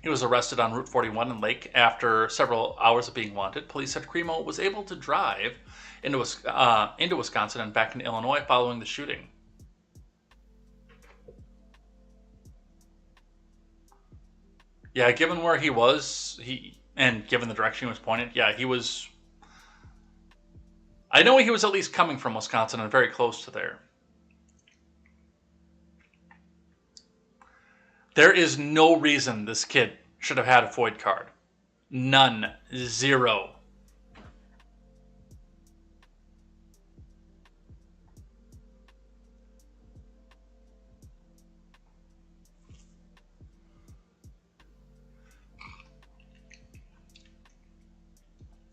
Speaker 1: He was arrested on Route 41 in Lake after several hours of being wanted. Police said Cremo was able to drive into Wisconsin and back into Illinois following the shooting. Yeah, given where he was, and given the direction he was pointed, yeah, he was... I know he was at least coming from Wisconsin and very close to there. There is no reason this kid should have had a FOID card. None. Zero.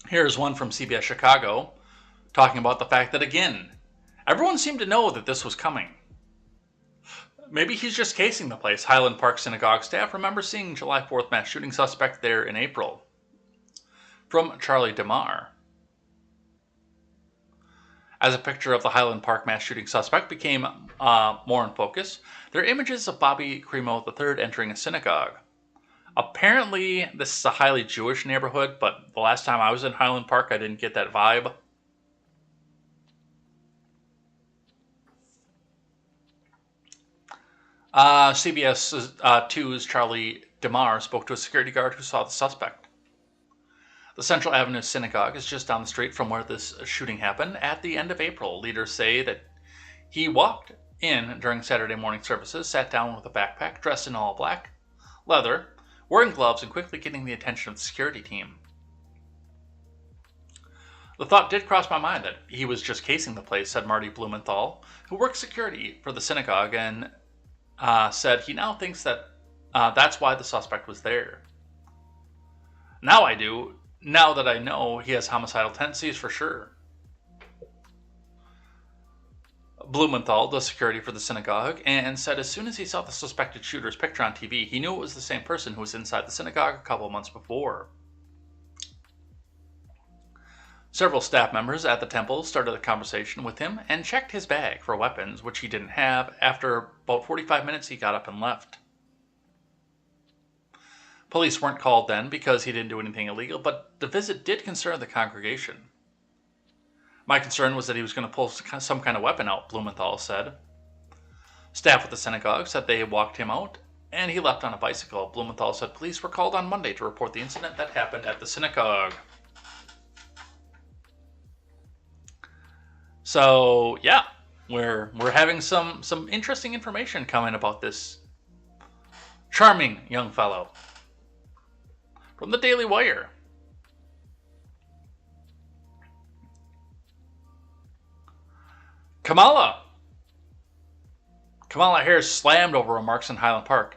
Speaker 1: Here's one from CBS Chicago talking about the fact that, again, everyone seemed to know that this was coming. Maybe he's just casing the place. Highland Park Synagogue staff remember seeing July 4th mass shooting suspect there in April. From Charlie DeMar. As a picture of the Highland Park mass shooting suspect became more in focus, there are images of Bobby Cremo III entering a synagogue. Apparently, this is a highly Jewish neighborhood, but the last time I was in Highland Park, I didn't get that vibe. CBS 2's Charlie DeMar spoke to a security guard who saw the suspect. The Central Avenue Synagogue is just down the street from where this shooting happened at the end of April. Leaders say that he walked in during Saturday morning services, sat down with a backpack, dressed in all black, leather, wearing gloves, and quickly getting the attention of the security team. The thought did cross my mind that he was just casing the place, said Marty Blumenthal, who works security for the synagogue, and said he now thinks that that's why the suspect was there. Now I do, now that I know he has homicidal tendencies for sure. Blumenthal does security for the synagogue and said as soon as he saw the suspected shooter's picture on TV, he knew it was the same person who was inside the synagogue a couple months before. Several staff members at the temple started a conversation with him and checked his bag for weapons, which he didn't have. After about 45 minutes, he got up and left. Police weren't called then because he didn't do anything illegal, but the visit did concern the congregation. My concern was that he was going to pull some kind of weapon out, Blumenthal said. Staff at the synagogue said they walked him out, and he left on a bicycle. Blumenthal said police were called on Monday to report the incident that happened at the synagogue. So, yeah, we're having some interesting information coming about this charming young fellow. From the Daily Wire. Kamala Harris slammed over remarks in Highland Park.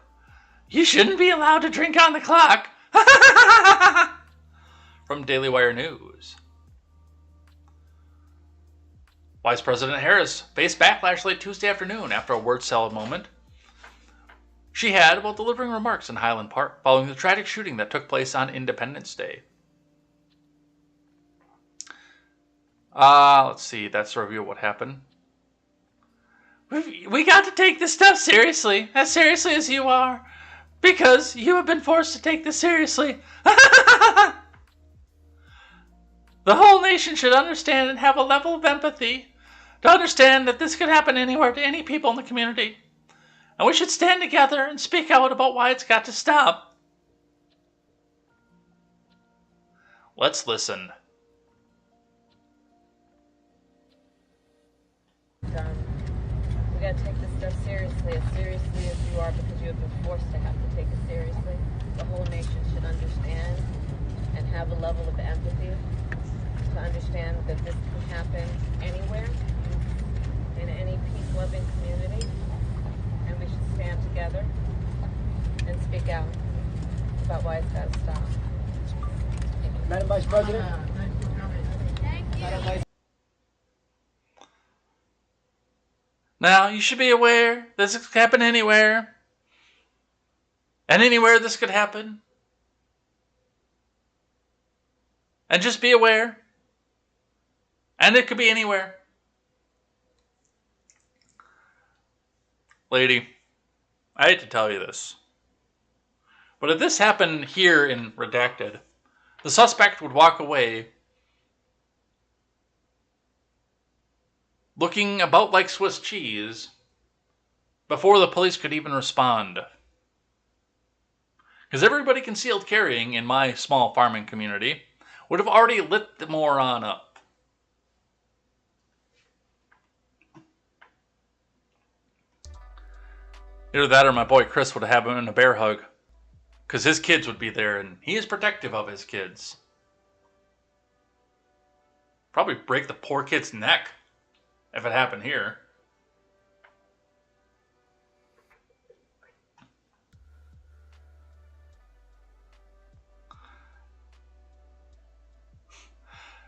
Speaker 1: You shouldn't be allowed to drink on the clock. From Daily Wire News. Vice President Harris faced backlash late Tuesday afternoon after a word salad moment she had about delivering remarks in Highland Park following the tragic shooting that took place on Independence Day. Let's see, that's a review of what happened. We got to take this stuff seriously as you are, because you have been forced to take this seriously. The whole nation should understand and have a level of empathy to understand that this could happen anywhere to any people in the community. And we should stand together and speak out about why it's got to stop. Let's listen.
Speaker 2: We gotta take this stuff seriously as you are, because you have been forced to have to take it seriously. The whole nation should understand and have a level of empathy to understand that this can happen anywhere, in any peace-loving community, and we should stand together and speak out about why it's gotta stop.
Speaker 3: Madam Vice President.
Speaker 2: Thank you.
Speaker 1: Now, you should be aware this could happen anywhere. And anywhere this could happen. And just be aware. And it could be anywhere. Lady, I hate to tell you this, but if this happened here in Redacted, the suspect would walk away looking about like Swiss cheese before the police could even respond. Because everybody concealed carrying in my small farming community would have already lit the moron up. Either that or my boy Chris would have him in a bear hug. Because his kids would be there and he is protective of his kids. Probably break the poor kid's neck if it happened here.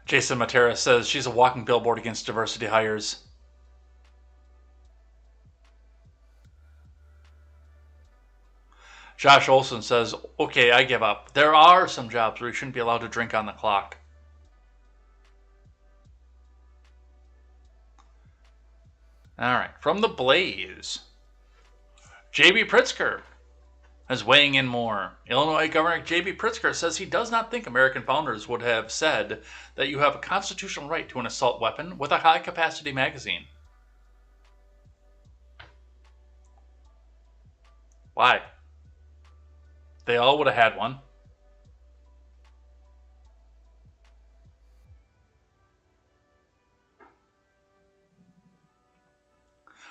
Speaker 1: Jason Matera says she's a walking billboard against diversity hires. Josh Olson says, okay, I give up. There are some jobs where you shouldn't be allowed to drink on the clock. All right, from the Blaze. J.B. Pritzker is weighing in more. Illinois Governor J.B. Pritzker says he does not think American founders would have said that you have a constitutional right to an assault weapon with a high-capacity magazine. Why? They all would have had one.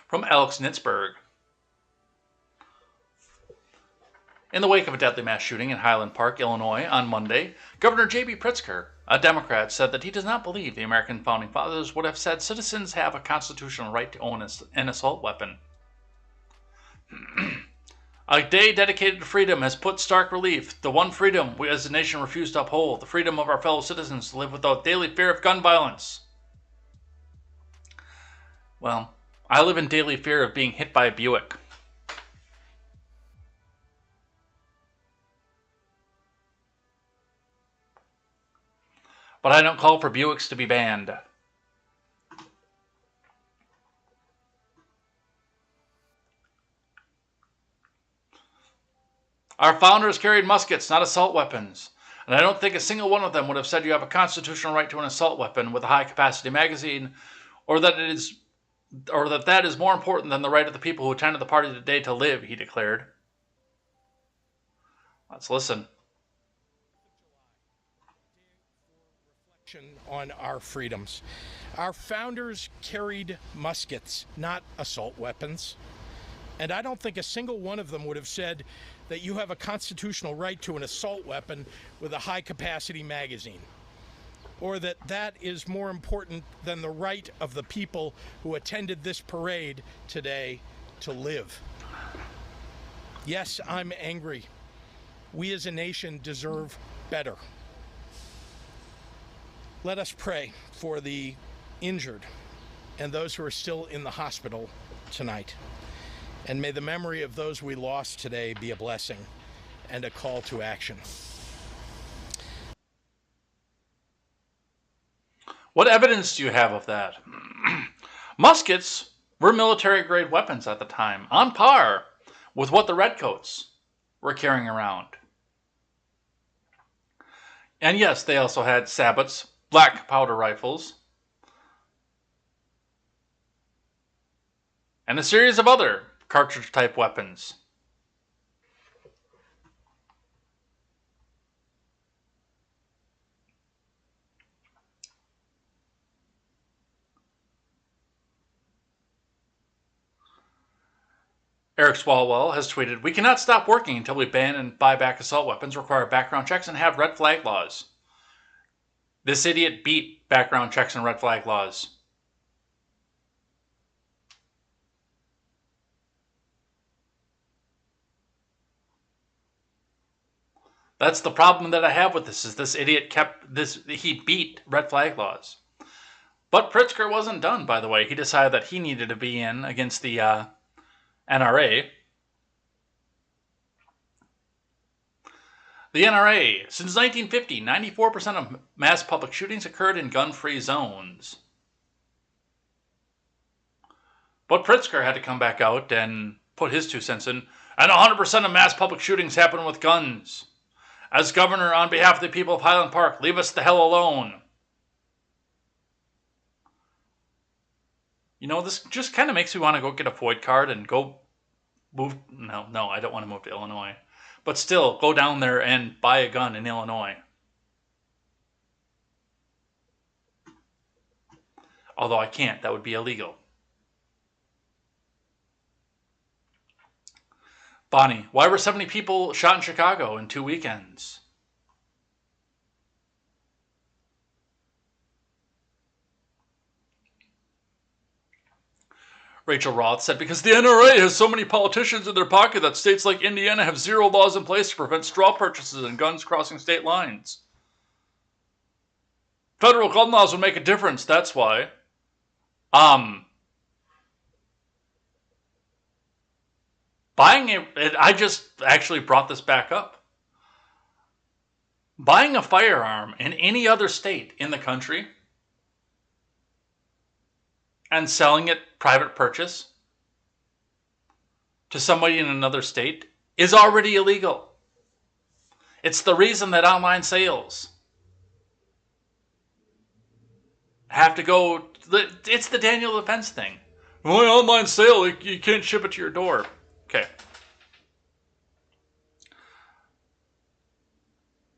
Speaker 1: From Alex Nitzberg. In the wake of a deadly mass shooting in Highland Park, Illinois, on Monday, Governor J.B. Pritzker, a Democrat, said that he does not believe the American founding fathers would have said citizens have a constitutional right to own an assault weapon. A day dedicated to freedom has put stark relief the one freedom we as a nation refuse to uphold, the freedom of our fellow citizens to live without daily fear of gun violence. Well, I live in daily fear of being hit by a Buick. But I don't call for Buicks to be banned. Our founders carried muskets, not assault weapons. And I don't think a single one of them would have said you have a constitutional right to an assault weapon with a high-capacity magazine, or that that is more important than the right of the people who attended the party today to live, he declared. Let's listen.
Speaker 4: On our freedoms. Our founders carried muskets, not assault weapons. And I don't think a single one of them would have said that you have a constitutional right to an assault weapon with a high-capacity magazine, or that that is more important than the right of the people who attended this parade today to live. Yes, I'm angry. We as a nation deserve better. Let us pray for the injured and those who are still in the hospital tonight. And may the memory of those we lost today be a blessing and a call to action.
Speaker 1: What evidence do you have of that? Muskets were military-grade weapons at the time, on par with what the Redcoats were carrying around. And yes, they also had sabots, black powder rifles, and a series of other cartridge-type weapons. Eric Swalwell has tweeted, "We cannot stop working until we ban and buy back assault weapons, require background checks, and have red flag laws." This idiot beat background checks and red flag laws. That's the problem that I have with this, is this idiot he beat red flag laws. But Pritzker wasn't done, by the way. He decided that he needed to be in against the NRA. The NRA, since 1950, 94% of mass public shootings occurred in gun-free zones. But Pritzker had to come back out and put his 2 cents in, and 100% of mass public shootings happen with guns. As governor, on behalf of the people of Highland Park, leave us the hell alone. You know, this just kind of makes me want to go get a FOID card and go move. No, I don't want to move to Illinois. But still, go down there and buy a gun in Illinois. Although I can't, that would be illegal. Bonnie, why were 70 people shot in Chicago in 2 weekends? Rachel Roth said, because the NRA has so many politicians in their pocket that states like Indiana have 0 laws in place to prevent straw purchases and guns crossing state lines. Federal gun laws would make a difference, that's why. I just actually brought this back up. Buying a firearm in any other state in the country and selling it private purchase to somebody in another state is already illegal. It's the reason that online sales have to go. It's the Daniel Defense thing. Well, online sale, you can't ship it to your door. Okay.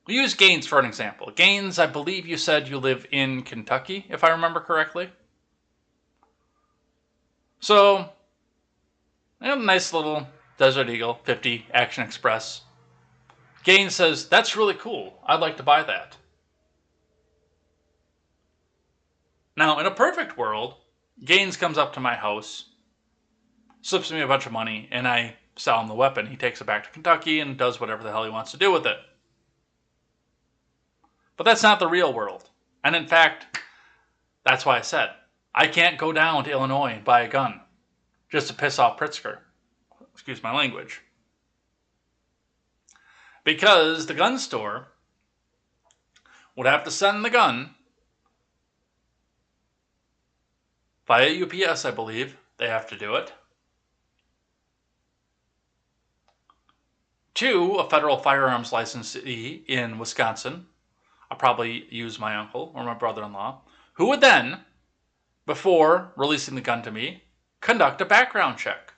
Speaker 1: We'll use Gaines for an example. Gaines, I believe you said you live in Kentucky, if I remember correctly. So, a nice little Desert Eagle 50 Action Express. Gaines says, that's really cool. I'd like to buy that. Now, in a perfect world, Gaines comes up to my house, slips me a bunch of money, and I sell him the weapon. He takes it back to Kentucky and does whatever the hell he wants to do with it. But that's not the real world. And in fact, that's why I said, I can't go down to Illinois and buy a gun just to piss off Pritzker. Excuse my language. Because the gun store would have to send the gun via UPS, I believe. They have to do it. To a federal firearms licensee in Wisconsin. I'll probably use my uncle or my brother-in-law, who would then, before releasing the gun to me, conduct a background check.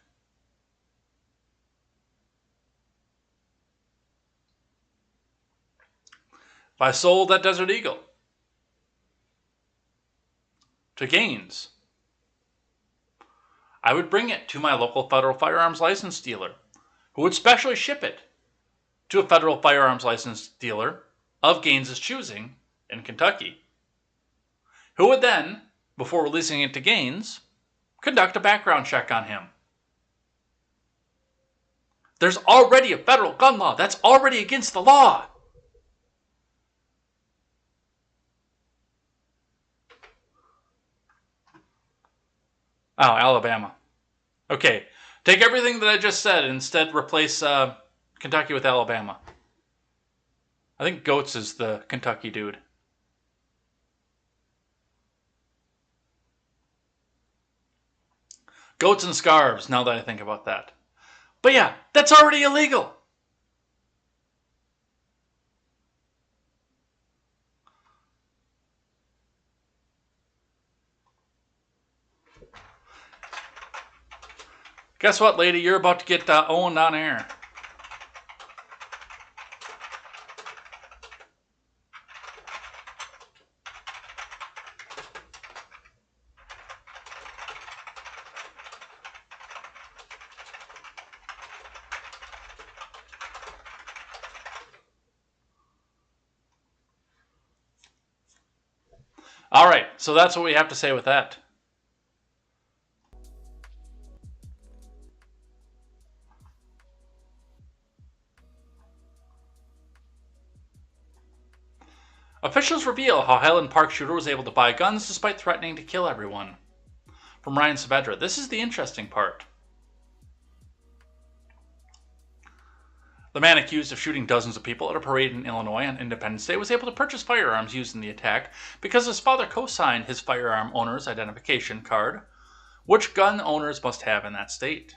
Speaker 1: If I sold that Desert Eagle to Gaines, I would bring it to my local federal firearms license dealer, who would specially ship it to a federal firearms license dealer of Gaines's choosing in Kentucky, who would then, before releasing it to Gaines, conduct a background check on him. There's already a federal gun law. That's already against the law. Oh, Alabama. Okay, take everything that I just said and instead replace Kentucky with Alabama. I think Goetz is the Kentucky dude. Goats and scarves, now that I think about that. But yeah, that's already illegal. Guess what, lady? You're about to get owned on air. All right, so that's what we have to say with that. Officials reveal how Highland Park shooter was able to buy guns despite threatening to kill everyone. From Ryan Saavedra. This is the interesting part. The man accused of shooting dozens of people at a parade in Illinois on Independence Day was able to purchase firearms used in the attack because his father co-signed his firearm owner's identification card, which gun owners must have in that state.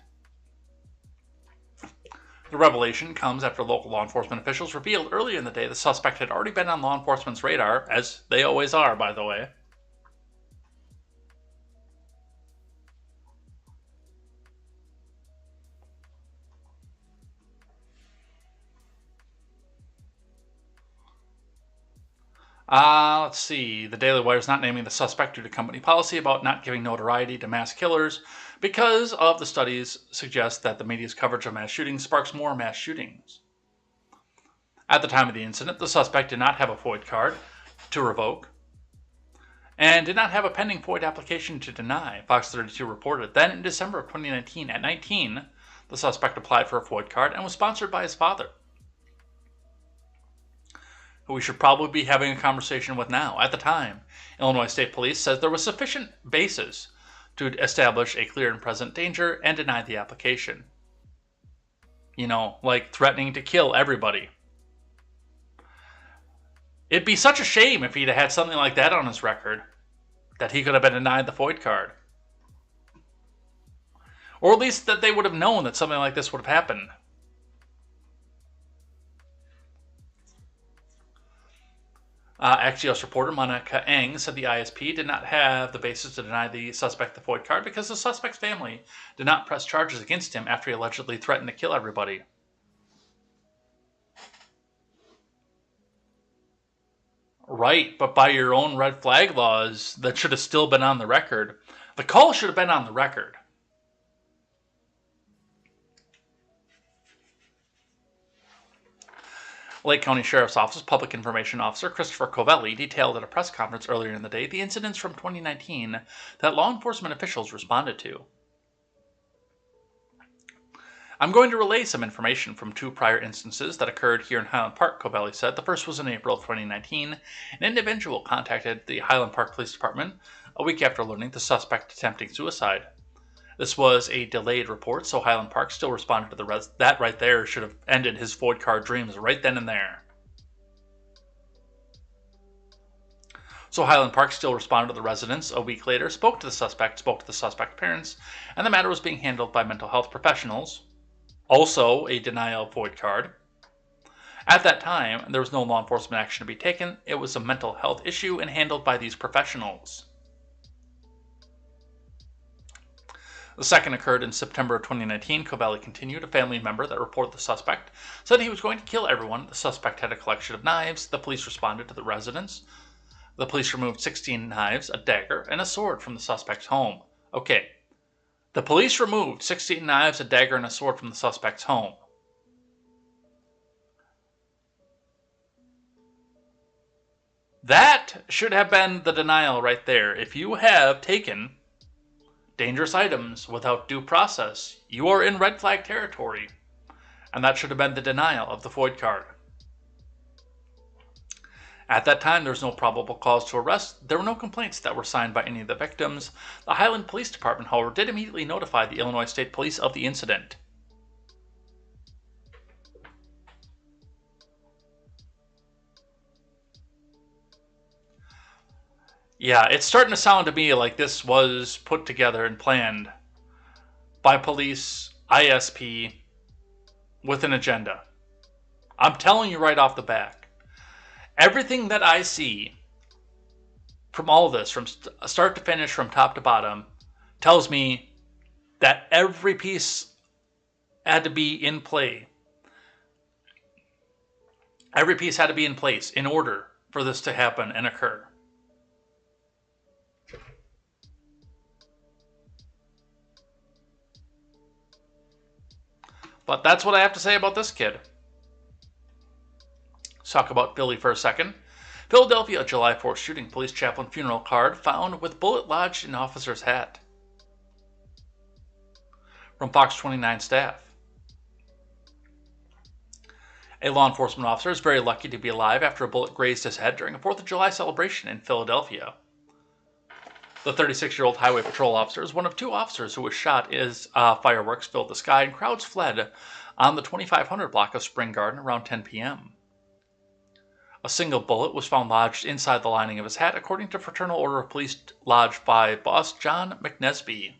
Speaker 1: The revelation comes after local law enforcement officials revealed earlier in the day the suspect had already been on law enforcement's radar, as they always are, by the way. Let's see. The Daily Wire is not naming the suspect due to company policy about not giving notoriety to mass killers because of the studies suggest that the media's coverage of mass shootings sparks more mass shootings. At the time of the incident, the suspect did not have a FOID card to revoke and did not have a pending FOID application to deny, Fox 32 reported. Then in December of 2019, at 19, the suspect applied for a FOID card and was sponsored by his father, who we should probably be having a conversation with now. At the time, Illinois State Police says there was sufficient basis to establish a clear and present danger and denied the application. You know, like threatening to kill everybody. It'd be such a shame if he'd had something like that on his record, that he could have been denied the FOID card. Or at least that they would have known that something like this would have happened. Axios reporter Monica Eng said the ISP did not have the basis to deny the suspect the FOID card because the suspect's family did not press charges against him after he allegedly threatened to kill everybody. Right, but by your own red flag laws, that should have still been on the record. The call should have been on the record. Lake County Sheriff's Office Public Information Officer Christopher Covelli detailed at a press conference earlier in the day the incidents from 2019 that law enforcement officials responded to. I'm going to relay some information from two prior instances that occurred here in Highland Park, Covelli said. The first was in April of 2019. An individual contacted the Highland Park Police Department a week after learning the suspect attempting suicide. This was a delayed report, so Highland Park still responded to the rest. That right there should have ended his FOID card dreams right then and there. So Highland Park still responded to the residents a week later, spoke to the suspect parents, and the matter was being handled by mental health professionals. Also, a denial of FOID card. At that time, there was no law enforcement action to be taken. It was a mental health issue and handled by these professionals. The second occurred in September of 2019. Covelli continued. A family member that reported the suspect said he was going to kill everyone. The suspect had a collection of knives. The police responded to the residence. The police removed 16 knives, a dagger, and a sword from the suspect's home. Okay. The police removed 16 knives, a dagger, and a sword from the suspect's home. That should have been the denial right there. If you have taken dangerous items without due process, you are in red flag territory. And that should have been the denial of the FOID card. At that time, there was no probable cause to arrest. There were no complaints that were signed by any of the victims. The Highland Police Department, however, did immediately notify the Illinois State Police of the incident. Yeah, it's starting to sound to me like this was put together and planned by police, ISP, with an agenda. I'm telling you right off the bat. Everything that I see from all of this, from start to finish, from top to bottom, tells me that every piece had to be in play. Every piece had to be in place in order for this to happen and occur. But that's what I have to say about this kid. Let's talk about Philly for a second. Philadelphia July 4th shooting. Police chaplain funeral card found with bullet lodged in officer's hat. From Fox 29 staff. A law enforcement officer is very lucky to be alive after a bullet grazed his head during a 4th of July celebration in Philadelphia. The 36-year-old highway patrol officer is one of 2 officers who was shot as fireworks filled the sky and crowds fled on the 2500 block of Spring Garden around 10 p.m. A single bullet was found lodged inside the lining of his hat, according to Fraternal Order of Police lodged by Boss John McNesby.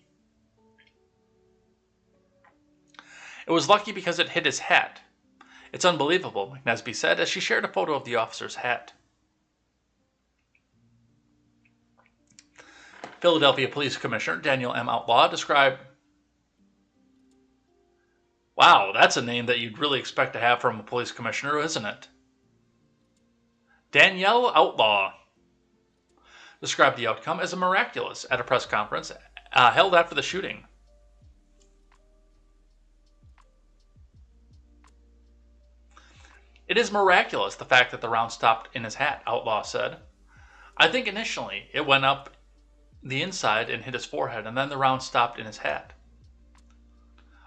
Speaker 1: It was lucky because it hit his hat. It's unbelievable, McNesby said as she shared a photo of the officer's hat. Philadelphia Police Commissioner Daniel M. Outlaw described... Wow, that's a name that you'd really expect to have from a police commissioner, isn't it? Danielle Outlaw described the outcome as a miraculous at a press conference held after the shooting. It is miraculous, the fact that the round stopped in his hat, Outlaw said. I think initially it went up the inside and hit his forehead, and then the round stopped in his hat.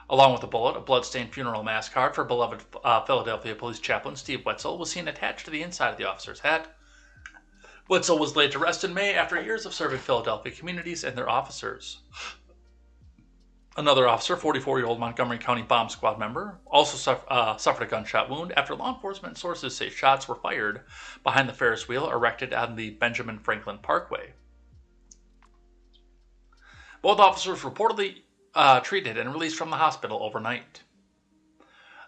Speaker 1: Along with the bullet, a bloodstained funeral mass card for beloved Philadelphia Police Chaplain Steve Wetzel was seen attached to the inside of the officer's hat. Wetzel was laid to rest in May after years of serving Philadelphia communities and their officers. Another officer, 44-year-old Montgomery County Bomb Squad member, also suffered a gunshot wound after law enforcement sources say shots were fired behind the Ferris wheel erected on the Benjamin Franklin Parkway. Both officers reportedly treated and released from the hospital overnight.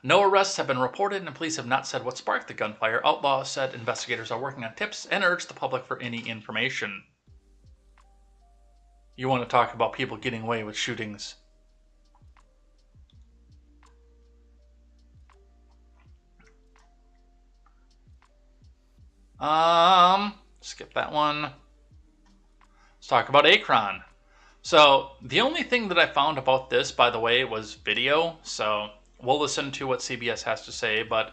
Speaker 1: No arrests have been reported, and police have not said what sparked the gunfire. Outlaw said investigators are working on tips and urged the public for any information. You want to talk about people getting away with shootings? Skip that one. Let's talk about Akron. So, the only thing that I found about this, by the way, was video, so we'll listen to what CBS has to say, but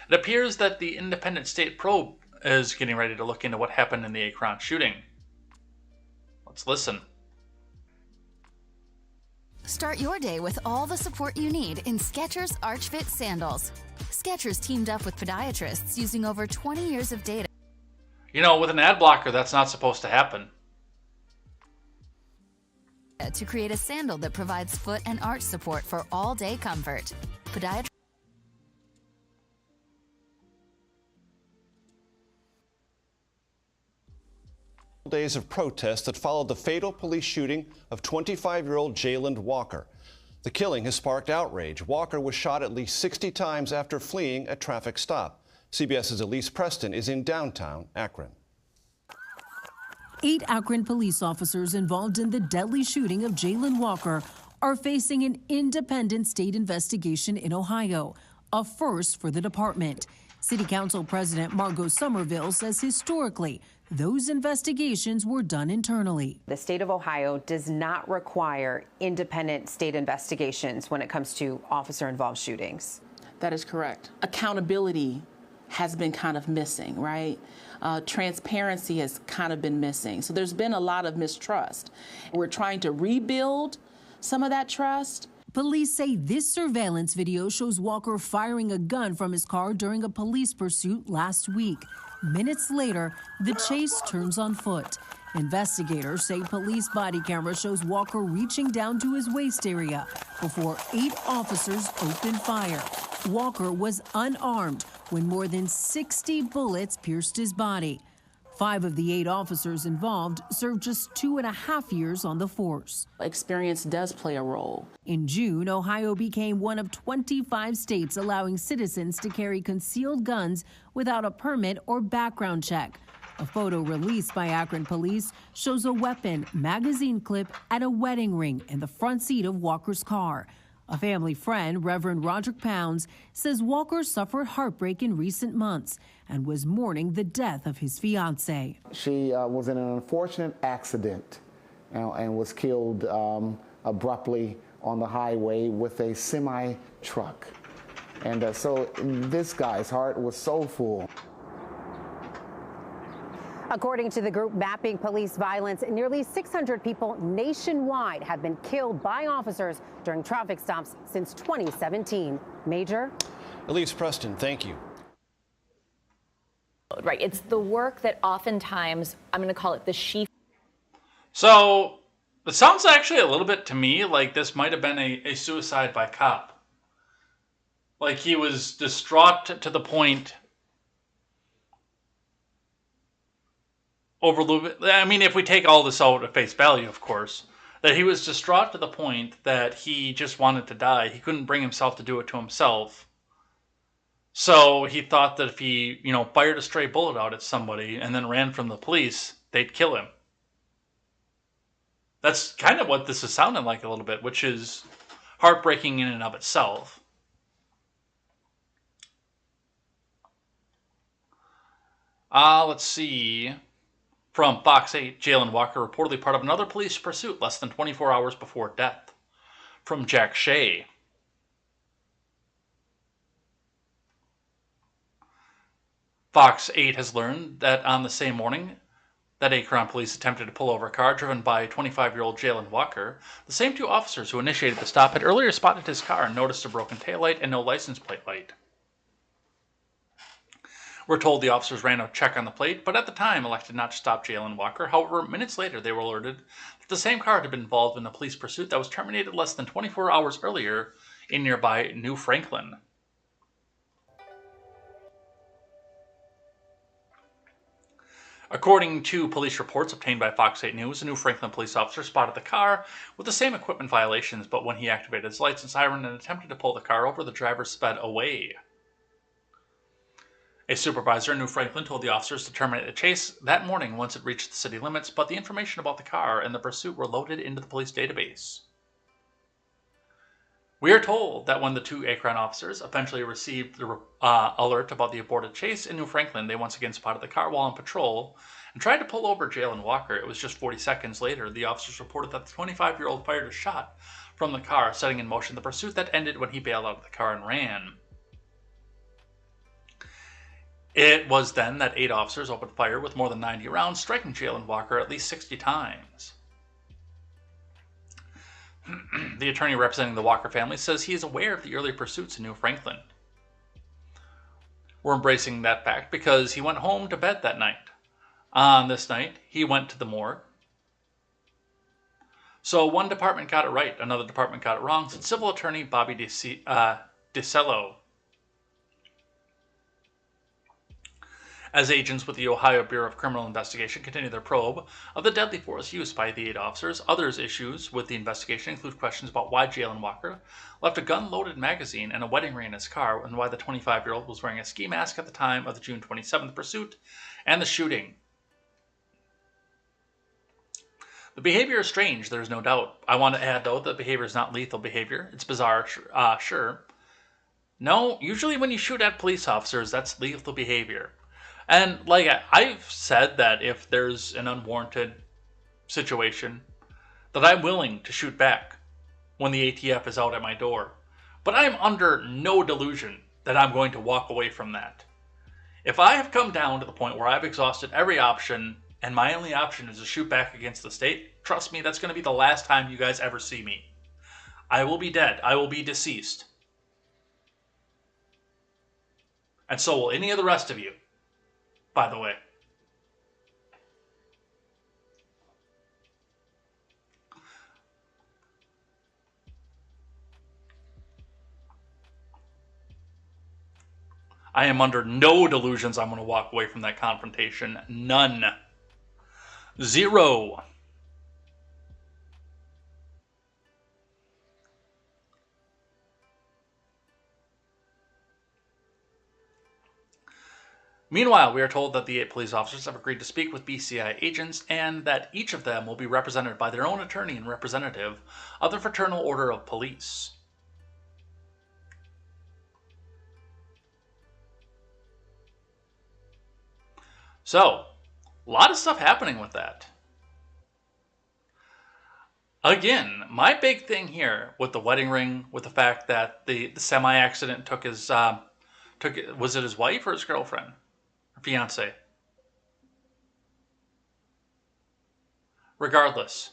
Speaker 1: it appears that the independent state probe is getting ready to look into what happened in the Akron shooting. Let's listen.
Speaker 5: Start your day with all the support you need in Skechers Arch Fit sandals. Skechers teamed up with podiatrists using over 20 years of data.
Speaker 1: You know, with an ad blocker, that's not supposed to happen.
Speaker 5: To create a sandal that provides foot and arch support for all-day comfort. Podiatrist.
Speaker 6: Days of protest that followed the fatal police shooting of 25-year-old Jayland Walker. The killing has sparked outrage. Walker was shot at least 60 times after fleeing a traffic stop. CBS's Elise Preston is in downtown Akron.
Speaker 7: 8 Akron police officers involved in the deadly shooting of Jayland Walker are facing an independent state investigation in Ohio, a first for the department. City Council President Margot Somerville says historically, those investigations were done internally.
Speaker 8: The state of Ohio does not require independent state investigations when it comes to officer-involved shootings.
Speaker 9: That is correct. Accountability has been kind of missing, right? Transparency has kind of been missing. So there's been a lot of mistrust. We're trying to rebuild some of that trust.
Speaker 7: Police say this surveillance video shows Walker firing a gun from his car during a police pursuit last week. Minutes later, the chase turns on foot. Investigators say police body camera shows Walker reaching down to his waist area before 8 officers opened fire. Walker was unarmed when more than 60 bullets pierced his body. 5 of the 8 officers involved served just 2.5 years on the force.
Speaker 9: Experience does play a role.
Speaker 7: In June, Ohio became one of 25 states allowing citizens to carry concealed guns without a permit or background check. A photo released by Akron police shows a weapon magazine clip at a wedding ring in the front seat of Walker's car. A family friend, Reverend Roderick Pounds, says Walker suffered heartbreak in recent months and was mourning the death of his fiancée.
Speaker 10: She was in an unfortunate accident and was killed abruptly on the highway with a semi-truck. And so this guy's heart was so full.
Speaker 11: According to the group Mapping Police Violence, nearly 600 people nationwide have been killed by officers during traffic stops since 2017. Major?
Speaker 6: Elise Preston, thank you.
Speaker 12: Right. It's the work that oftentimes, I'm going to call it the sheep.
Speaker 1: So it sounds actually a little bit to me like this might have been a suicide by cop. Like he was distraught to the point. I mean, if we take all this out at face value, of course, that he was distraught to the point that he just wanted to die. He couldn't bring himself to do it to himself. So he thought that if he, fired a stray bullet out at somebody and then ran from the police, they'd kill him. That's kind of what this is sounding like a little bit, which is heartbreaking in and of itself. Let's see. From Fox 8, Jalen Walker reportedly part of another police pursuit less than 24 hours before death. From Jack Shea. Fox 8 has learned that on the same morning that Akron police attempted to pull over a car driven by 25-year-old Jalen Walker, the same two officers who initiated the stop had earlier spotted his car and noticed a broken taillight and no license plate light. We're told the officers ran a check on the plate, but at the time elected not to stop Jalen Walker. However, minutes later, they were alerted that the same car had been involved in a police pursuit that was terminated less than 24 hours earlier in nearby New Franklin. According to police reports obtained by Fox 8 News, a New Franklin police officer spotted the car with the same equipment violations, but when he activated his lights and siren and attempted to pull the car over, the driver sped away. A supervisor in New Franklin told the officers to terminate the chase that morning once it reached the city limits, but the information about the car and the pursuit were loaded into the police database. We are told that when the two Akron officers eventually received the alert about the aborted chase in New Franklin, they once again spotted the car while on patrol and tried to pull over Jalen Walker. It was just 40 seconds later, the officers reported that the 25-year-old fired a shot from the car, setting in motion the pursuit that ended when he bailed out of the car and ran. It was then that 8 officers opened fire with more than 90 rounds, striking Jalen Walker at least 60 times. The attorney representing the Walker family says he is aware of the early pursuits in New Franklin. We're embracing that fact because he went home to bed that night. On this night, he went to the morgue. So one department got it right, another department got it wrong, said civil attorney Bobby DeCello. As agents with the Ohio Bureau of Criminal Investigation continue their probe of the deadly force used by the 8 officers, others issues with the investigation include questions about why Jalen Walker left a gun-loaded magazine and a wedding ring in his car and why the 25-year-old was wearing a ski mask at the time of the June 27th pursuit and the shooting. The behavior is strange, there's no doubt. I want to add, though, that behavior is not lethal behavior. It's bizarre, sure. No, usually when you shoot at police officers, that's lethal behavior. And like I've said that if there's an unwarranted situation, that I'm willing to shoot back when the ATF is out at my door. But I'm under no delusion that I'm going to walk away from that. If I have come down to the point where I've exhausted every option and my only option is to shoot back against the state, trust me, that's going to be the last time you guys ever see me. I will be dead. I will be deceased. And so will any of the rest of you. By the way. I am under no delusions I'm going to walk away from that confrontation. None. Zero. Meanwhile, we are told that the 8 police officers have agreed to speak with BCI agents and that each of them will be represented by their own attorney and representative of the Fraternal Order of Police. So, a lot of stuff happening with that. Again, my big thing here with the wedding ring, with the fact that the semi-accident took his, was it his wife or his girlfriend? Or fiance? Regardless,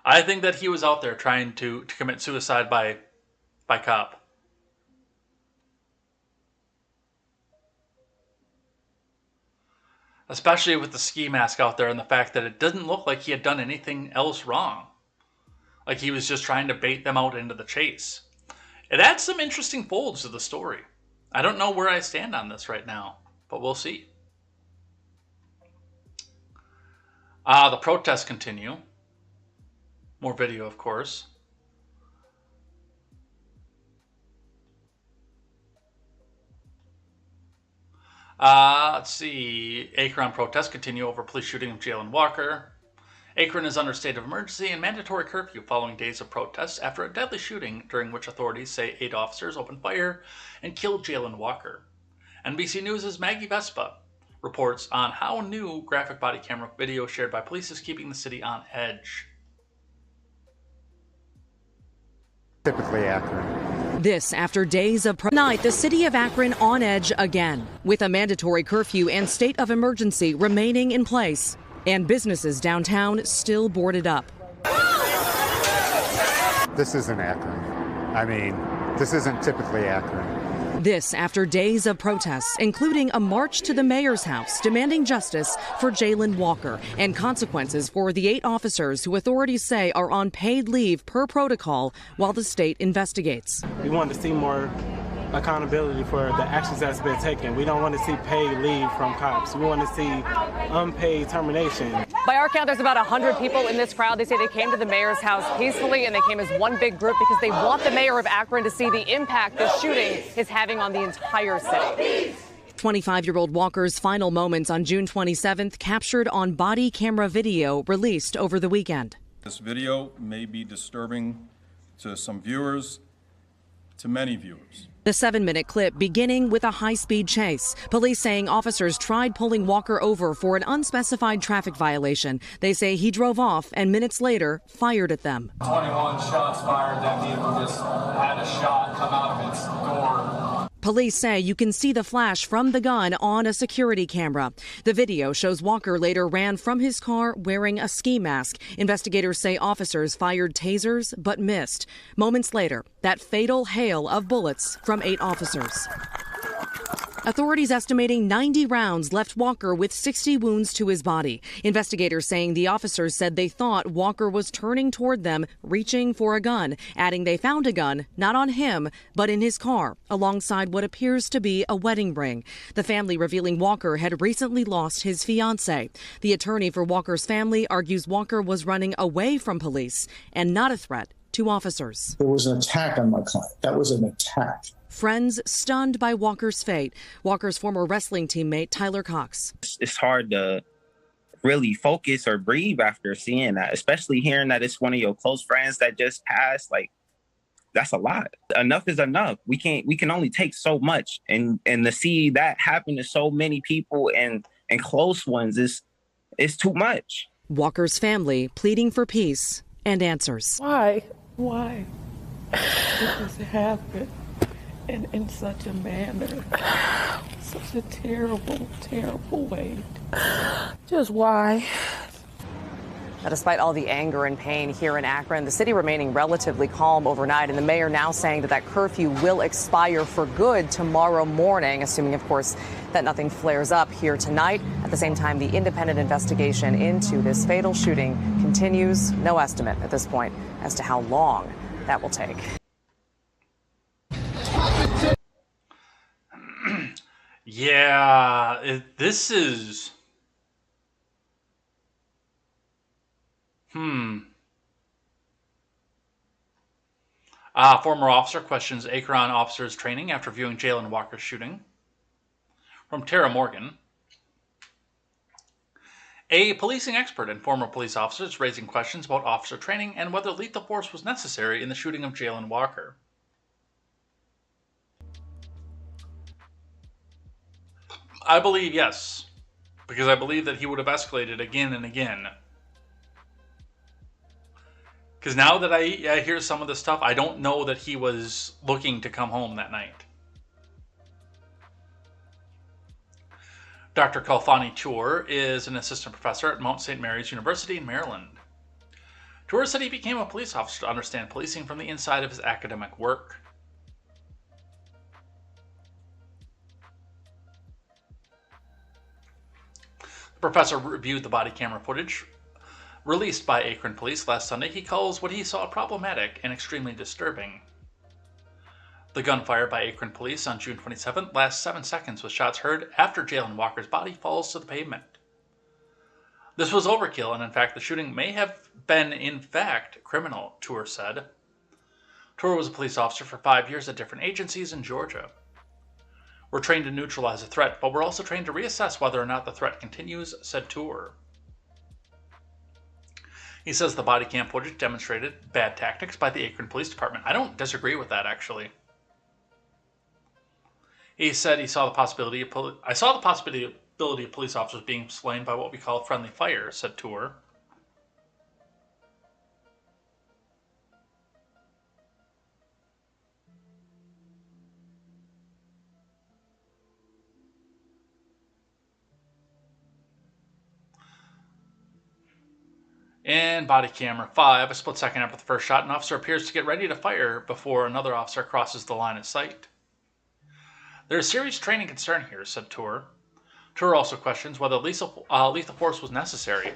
Speaker 1: I think that he was out there trying to commit suicide by cop. Especially with the ski mask out there and the fact that it doesn't look like he had done anything else wrong. Like he was just trying to bait them out into the chase. It adds some interesting folds to the story. I don't know where I stand on this right now, but we'll see. The protests continue. More video, of course. Let's see. Akron protests continue over police shooting of Jalen Walker. Akron is under state of emergency and mandatory curfew following days of protests after a deadly shooting during which authorities say 8 officers opened fire and killed Jalen Walker. NBC News' Maggie Vespa reports on how new graphic body camera video shared by police is keeping the city on edge.
Speaker 13: Typically Akron.
Speaker 14: This after days of night, the city of Akron on edge again, with a mandatory curfew and state of emergency remaining in place, and businesses downtown still boarded up.
Speaker 13: This isn't Akron. I mean, this isn't typically Akron.
Speaker 14: This after days of protests, including a march to the mayor's house demanding justice for Jalen Walker and consequences for the 8 officers who authorities say are on paid leave per protocol while the state investigates.
Speaker 15: We want to see more accountability for the actions that's been taken. We don't want to see paid leave from cops. We want to see unpaid termination.
Speaker 16: By our count, there's about 100 people in this crowd. They say they came to the mayor's house peacefully, and they came as one big group because they want the mayor of Akron to see the impact this shooting is having on the entire city.
Speaker 14: 25-year-old Walker's final moments on June 27th captured on body camera video released over the weekend.
Speaker 17: This video may be disturbing to some viewers, to many viewers.
Speaker 14: The 7-minute clip beginning with a high-speed chase. Police saying officers tried pulling Walker over for an unspecified traffic violation. They say he drove off and minutes later fired at them.
Speaker 18: 21 shots fired. That vehicle just had a shot come out of its door.
Speaker 14: Police say you can see the flash from the gun on a security camera. The video shows Walker later ran from his car wearing a ski mask. Investigators say officers fired tasers but missed. Moments later, that fatal hail of bullets from 8 officers. Authorities estimating 90 rounds left Walker with 60 wounds to his body. Investigators saying the officers said they thought Walker was turning toward them, reaching for a gun, adding they found a gun, not on him, but in his car, alongside what appears to be a wedding ring. The family revealing Walker had recently lost his fiancée. The attorney for Walker's family argues Walker was running away from police and not a threat to officers.
Speaker 19: There was an attack on my client. That was an attack.
Speaker 14: Friends stunned by Walker's fate. Walker's former wrestling teammate, Tyler Cox.
Speaker 20: It's hard to really focus or breathe after seeing that, especially hearing that it's one of your close friends that just passed. Like, that's a lot. Enough is enough. We can only take so much. And to see that happen to so many people and close ones is too much.
Speaker 14: Walker's family pleading for peace and answers.
Speaker 21: Why did this happen? And in such a manner, such a terrible, terrible way. Just why?
Speaker 16: Now, despite all the anger and pain here in Akron, the city remaining relatively calm overnight, and the mayor now saying that curfew will expire for good tomorrow morning, assuming, of course, that nothing flares up here tonight. At the same time, the independent investigation into this fatal shooting continues. No estimate at this point as to how long that will take.
Speaker 1: Yeah, this is... Former officer questions Akron officers' training after viewing Jalen Walker's shooting. From Tara Morgan. A policing expert and former police officer is raising questions about officer training and whether lethal force was necessary in the shooting of Jayland Walker. I believe yes, because I believe that he would have escalated again and again. Because now that I hear some of this stuff, I don't know that he was looking to come home that night. Dr. Kalfani Tour is an assistant professor at Mount St. Mary's University in Maryland. Tour said he became a police officer to understand policing from the inside of his academic work. The professor reviewed the body camera footage released by Akron police last Sunday. He calls what he saw problematic and extremely disturbing. The gunfire by Akron police on June 27th lasts 7 seconds with shots heard after Jayland Walker's body falls to the pavement. This was overkill, and in fact the shooting may have been in fact criminal, Tour said. Tour was a police officer for 5 years at different agencies in Georgia. We're trained to neutralize a threat, but we're also trained to reassess whether or not the threat continues, said Tour. He says the body cam footage demonstrated bad tactics by the Akron Police Department. I don't disagree with that, actually. He said he saw the possibility of police officers being slain by what we call friendly fire, said Tour. In body camera 5, a split second after the first shot, an officer appears to get ready to fire before another officer crosses the line of sight. There is serious training concern here, said Tour. Tour also questions whether lethal force was necessary.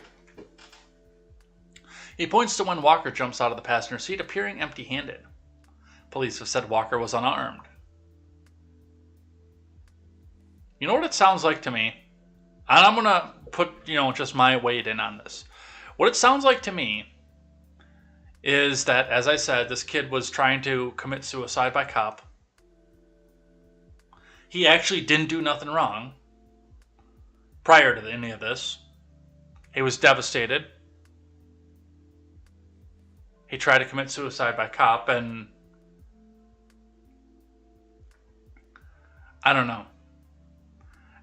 Speaker 1: He points to when Walker jumps out of the passenger seat, appearing empty-handed. Police have said Walker was unarmed. You know what it sounds like to me? And I'm going to put, just my weight in on this. What it sounds like to me is that, as I said, this kid was trying to commit suicide by cop. He actually didn't do nothing wrong prior to any of this. He was devastated. He tried to commit suicide by cop, and I don't know.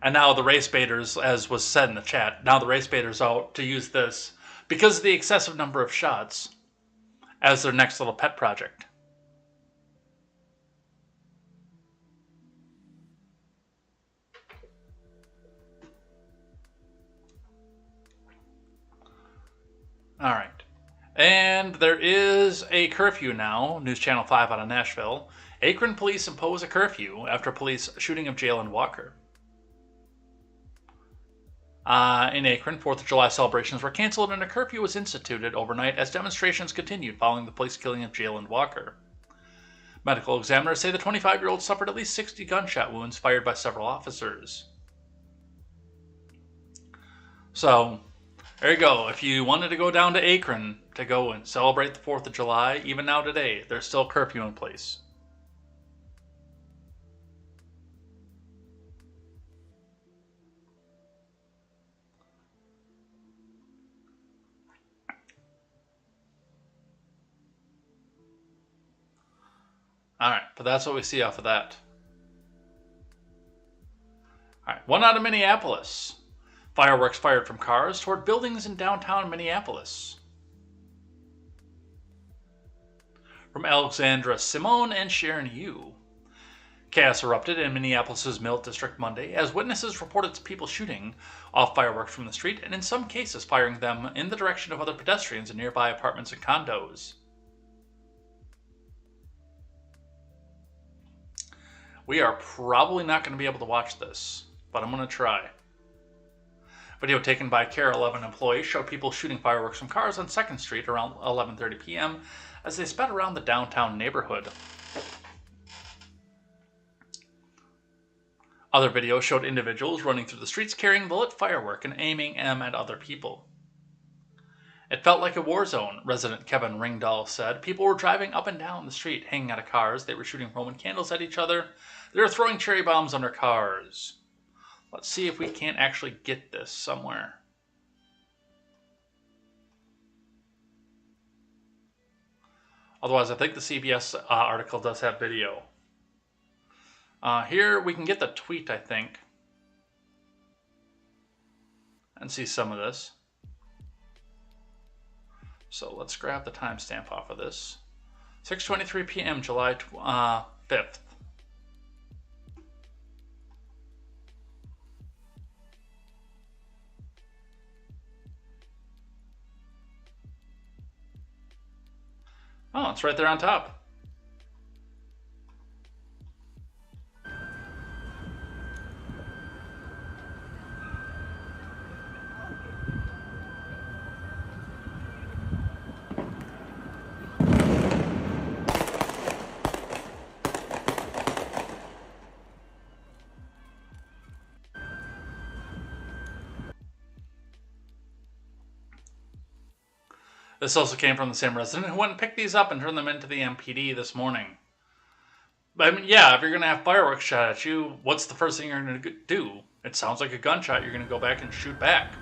Speaker 1: And now the race baiters, as was said in the chat, now the race baiters out to use this, because of the excessive number of shots, as their next little pet project. All right. And there is a curfew now, News Channel 5 out of Nashville. Akron police impose a curfew after police shooting of Jayland Walker. In Akron, 4th of July celebrations were canceled and a curfew was instituted overnight as demonstrations continued following the police killing of Jayland Walker. Medical examiners say the 25-year-old suffered at least 60 gunshot wounds fired by several officers. So, there you go. If you wanted to go down to Akron to go and celebrate the 4th of July, even now today, there's still curfew in place. Alright, but that's what we see off of that. Alright, one out of Minneapolis. Fireworks fired from cars toward buildings in downtown Minneapolis. From Alexandra Simone and Sharon Yu. Chaos erupted in Minneapolis' Mill District Monday as witnesses reported people shooting off fireworks from the street and in some cases firing them in the direction of other pedestrians in nearby apartments and condos. We are probably not going to be able to watch this, but I'm going to try. Video taken by Care 11 employees showed people shooting fireworks from cars on 2nd Street around 11:30 p.m. as they sped around the downtown neighborhood. Other videos showed individuals running through the streets carrying the lit firework and aiming them at other people. It felt like a war zone, resident Kevin Ringdahl said. People were driving up and down the street, hanging out of cars. They were shooting Roman candles at each other. They were throwing cherry bombs on their cars. Let's see if we can't actually get this somewhere. Otherwise, I think the CBS article does have video. Here we can get the tweet, I think, and see some of this. So let's grab the timestamp off of this. 6:23 p.m. July 5th. Oh, it's right there on top. This also came from the same resident who went and picked these up and turned them into the MPD this morning. But I mean, yeah, if you're going to have fireworks shot at you, what's the first thing you're going to do? It sounds like a gunshot. You're going to go back and shoot back.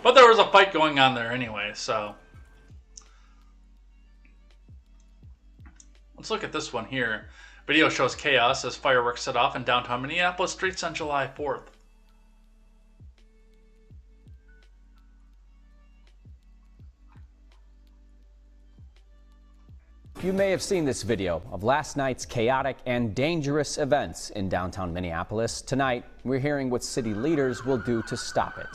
Speaker 1: But there was a fight going on there anyway, so... Let's look at this one here. Video shows chaos as fireworks set off in downtown Minneapolis streets on July 4th.
Speaker 3: You may have seen this video of last night's chaotic and dangerous events in downtown Minneapolis. Tonight, we're hearing what city leaders will do to stop it.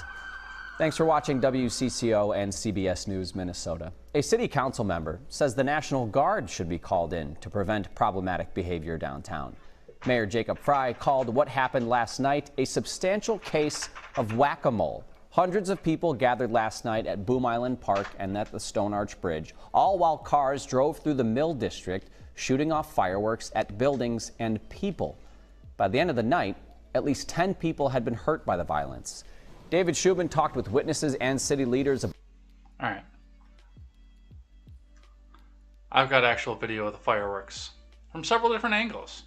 Speaker 3: Thanks for watching WCCO and CBS News Minnesota. A city council member says the National Guard should be called in to prevent problematic behavior downtown. Mayor Jacob Fry called what happened last night a substantial case of whack-a-mole. Hundreds of people gathered last night at Boom Island Park and at the Stone Arch Bridge, all while cars drove through the Mill District, shooting off fireworks at buildings and people. By the end of the night, at least 10 people had been hurt by the violence. David Shubin talked with witnesses and city leaders. All
Speaker 1: right. I've got actual video of the fireworks from several different angles.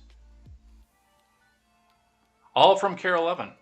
Speaker 1: All from Care 11.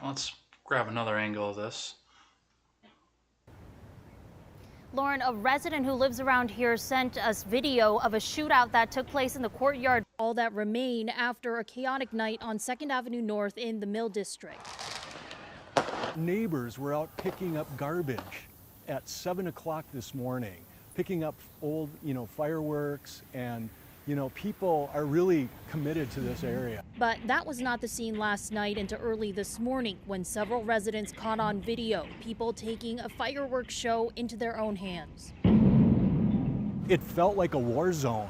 Speaker 1: Let's grab another angle of this.
Speaker 22: Lauren, a resident who lives around here sent us video of a shootout that took place in the courtyard. All that remain after a chaotic night on 2nd Avenue North in the Mill District.
Speaker 23: Neighbors were out picking up garbage at 7 o'clock this morning, picking up old, fireworks, and people are really committed to this area.
Speaker 22: But that was not the scene last night into early this morning when several residents caught on video people taking a fireworks show into their own hands.
Speaker 23: it felt like a war zone.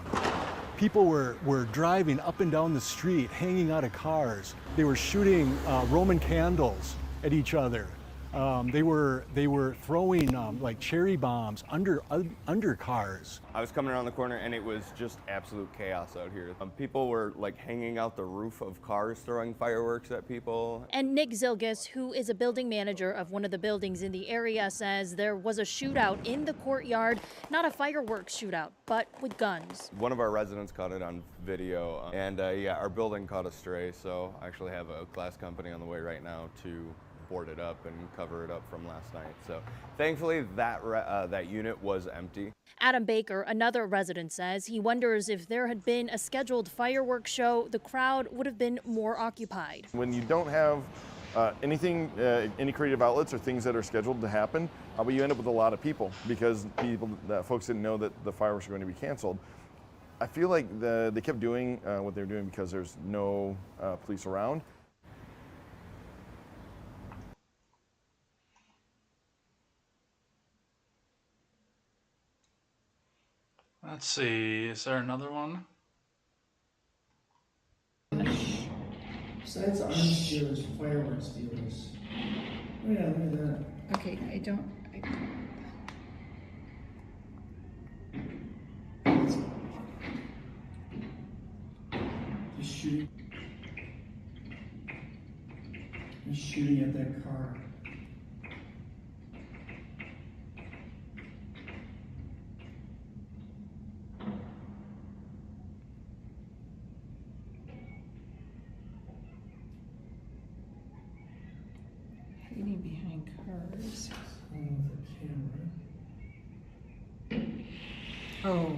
Speaker 23: People were driving up and down the street, hanging out of cars. They were shooting Roman candles at each other. They were throwing like cherry bombs under cars.
Speaker 2: I was coming around the corner and it was just absolute chaos out here. People were like hanging out the roof of cars, throwing fireworks at people.
Speaker 22: And Nick Zilgis, who is a building manager of one of the buildings in the area, says there was a shootout in the courtyard, not a fireworks shootout, but with guns.
Speaker 2: One of our residents caught it on video, and yeah, our building caught a stray, so I actually have a glass company on the way right now to board it up and cover it up from last night. So thankfully that unit was empty.
Speaker 22: Adam Baker, another resident, says he wonders if there had been a scheduled fireworks show, the crowd would have been more occupied.
Speaker 4: When you don't have anything, any creative outlets or things that are scheduled to happen, but you end up with a lot of people because folks didn't know that the fireworks were going to be canceled. I feel like they kept doing what they were doing because there's no police around.
Speaker 1: Let's see, is there another one?
Speaker 5: Besides arms dealers, fireworks dealers. Oh yeah, look at that.
Speaker 24: Okay, I don't.
Speaker 5: Just shooting at that car.
Speaker 24: Hiding behind cars. Oh.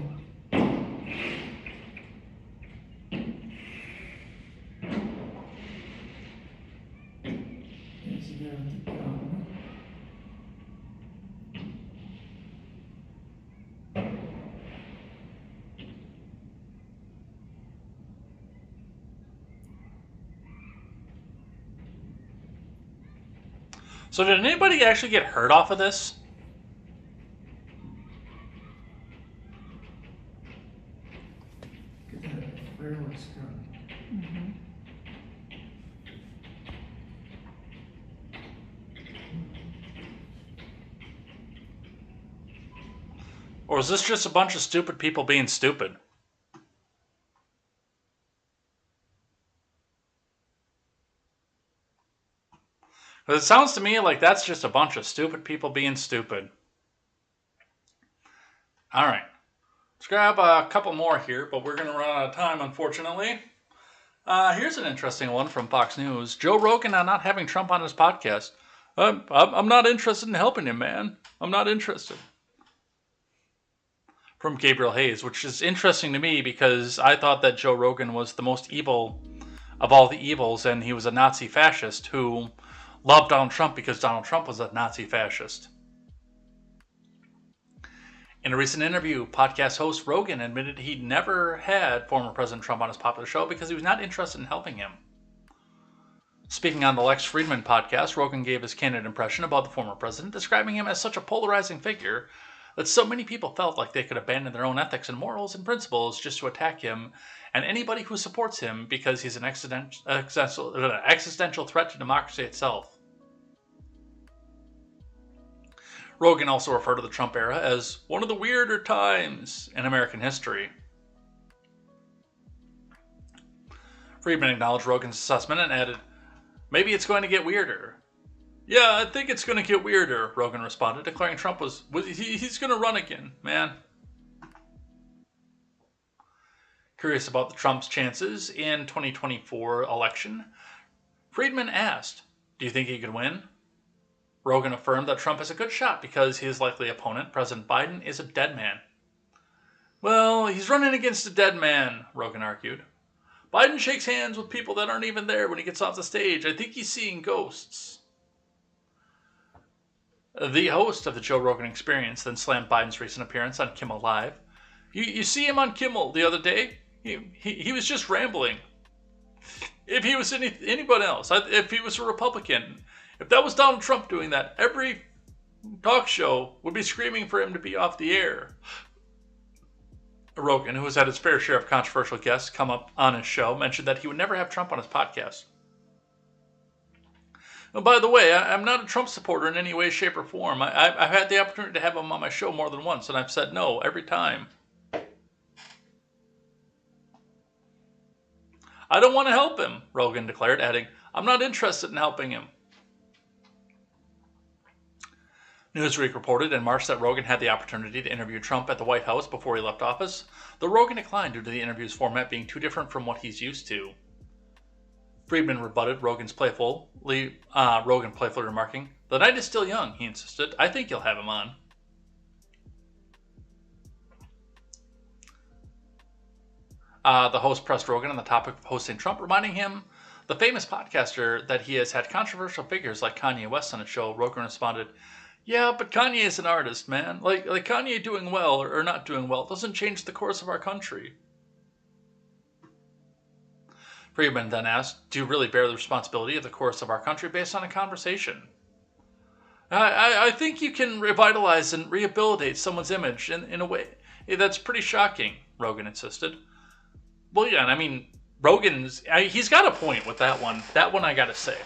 Speaker 1: So did anybody actually get hurt off of this?
Speaker 5: Look at that fireworks gun.
Speaker 24: Mm-hmm.
Speaker 1: Or is this just a bunch of stupid people being stupid? It sounds to me like that's just a bunch of stupid people being stupid. All right. Let's grab a couple more here, but we're going to run out of time, unfortunately. Here's an interesting one from Fox News. Joe Rogan on not having Trump on his podcast. I'm not interested in helping him, man. I'm not interested. From Gabriel Hayes, which is interesting to me because I thought that Joe Rogan was the most evil of all the evils, and he was a Nazi fascist who loved Donald Trump because Donald Trump was a Nazi fascist. In a recent interview, podcast host Rogan admitted he'd never had former President Trump on his popular show because he was not interested in helping him. Speaking on the Lex Friedman podcast, Rogan gave his candid impression about the former president, describing him as such a polarizing figure that so many people felt like they could abandon their own ethics and morals and principles just to attack him and anybody who supports him because he's an existential threat to democracy itself. Rogan also referred to the Trump era as one of the weirder times in American history. Friedman acknowledged Rogan's assessment and added, "Maybe it's going to get weirder." "Yeah, I think it's going to get weirder," Rogan responded, declaring Trump he's going to run again, man. Curious about the Trump's chances in 2024 election, Friedman asked, "Do you think he could win?" Rogan affirmed that Trump has a good shot because his likely opponent, President Biden, is a dead man. "Well, he's running against a dead man," Rogan argued. "Biden shakes hands with people that aren't even there when he gets off the stage. I think he's seeing ghosts." The host of the Joe Rogan Experience then slammed Biden's recent appearance on Kimmel Live. You see him on Kimmel the other day? He was just rambling. If he was anybody else, if he was a Republican, if that was Donald Trump doing that, every talk show would be screaming for him to be off the air. Rogan, who has had his fair share of controversial guests come up on his show, mentioned that he would never have Trump on his podcast. Oh, by the way, I'm not a Trump supporter in any way, shape, or form. I've had the opportunity to have him on my show more than once, and I've said no every time. I don't want to help him, Rogan declared, adding, I'm not interested in helping him. Newsweek reported in March that Rogan had the opportunity to interview Trump at the White House before he left office, though Rogan declined due to the interview's format being too different from what he's used to. Friedman rebutted Rogan playfully remarking, "The night is still young," he insisted. "I think you'll have him on." The host pressed Rogan on the topic of hosting Trump, reminding him, the famous podcaster, that he has had controversial figures like Kanye West on his show. Rogan responded, "Yeah, but Kanye is an artist, man. Like Kanye doing well or not doing well doesn't change the course of our country." Friedman then asked, "Do you really bear the responsibility of the course of our country based on a conversation?" I think you can revitalize and rehabilitate someone's image in a way that's pretty shocking, Rogan insisted. Well, yeah, and I mean, he's got a point with that one. That one I gotta say.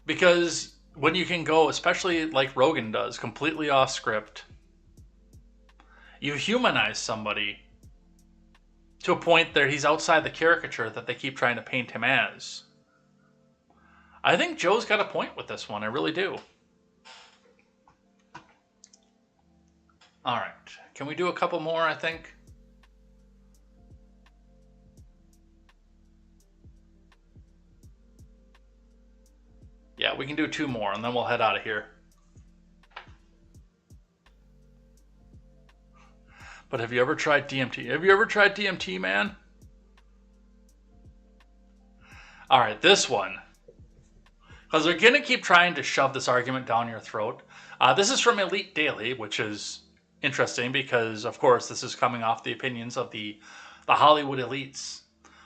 Speaker 1: Because when you can go, especially like Rogan does, completely off script, you humanize somebody to a point that he's outside the caricature that they keep trying to paint him as. I think Joe's got a point with this one. I really do. All right. Can we do a couple more, I think? Yeah, we can do two more, and then we'll head out of here. But have you ever tried DMT? Have you ever tried DMT, man? All right, this one. Because they're going to keep trying to shove this argument down your throat. This is from Elite Daily, which is interesting because, of course, this is coming off the opinions of the Hollywood elites.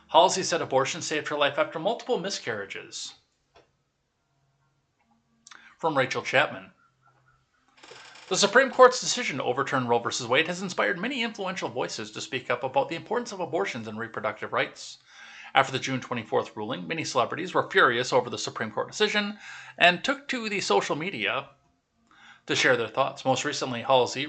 Speaker 1: Halsey said abortion saved her life after multiple miscarriages. From Rachel Chapman. The Supreme Court's decision to overturn Roe v. Wade has inspired many influential voices to speak up about the importance of abortions and reproductive rights. After the June 24th ruling, many celebrities were furious over the Supreme Court decision and took to the social media to share their thoughts. Most recently, Halsey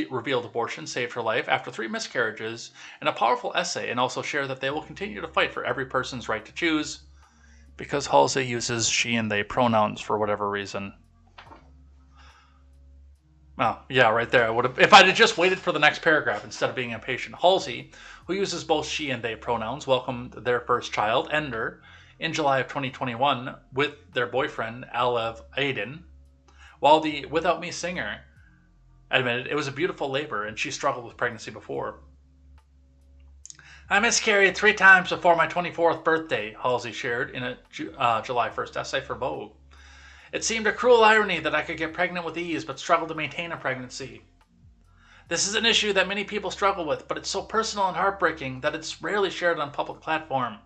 Speaker 1: revealed abortion saved her life after 3 miscarriages in a powerful essay, and also shared that they will continue to fight for every person's right to choose, because Halsey uses she and they pronouns for whatever reason. Oh, yeah, right there. If I'd have just waited for the next paragraph instead of being impatient. Halsey, who uses both she and they pronouns, welcomed their first child, Ender, in July of 2021 with their boyfriend, Alev Aiden, while the Without Me singer admitted it was a beautiful labor and she struggled with pregnancy before. "I miscarried 3 times before my 24th birthday," Halsey shared in a July 1st essay for Vogue. "It seemed a cruel irony that I could get pregnant with ease but struggle to maintain a pregnancy. This is an issue that many people struggle with, but it's so personal and heartbreaking that it's rarely shared on a public platform.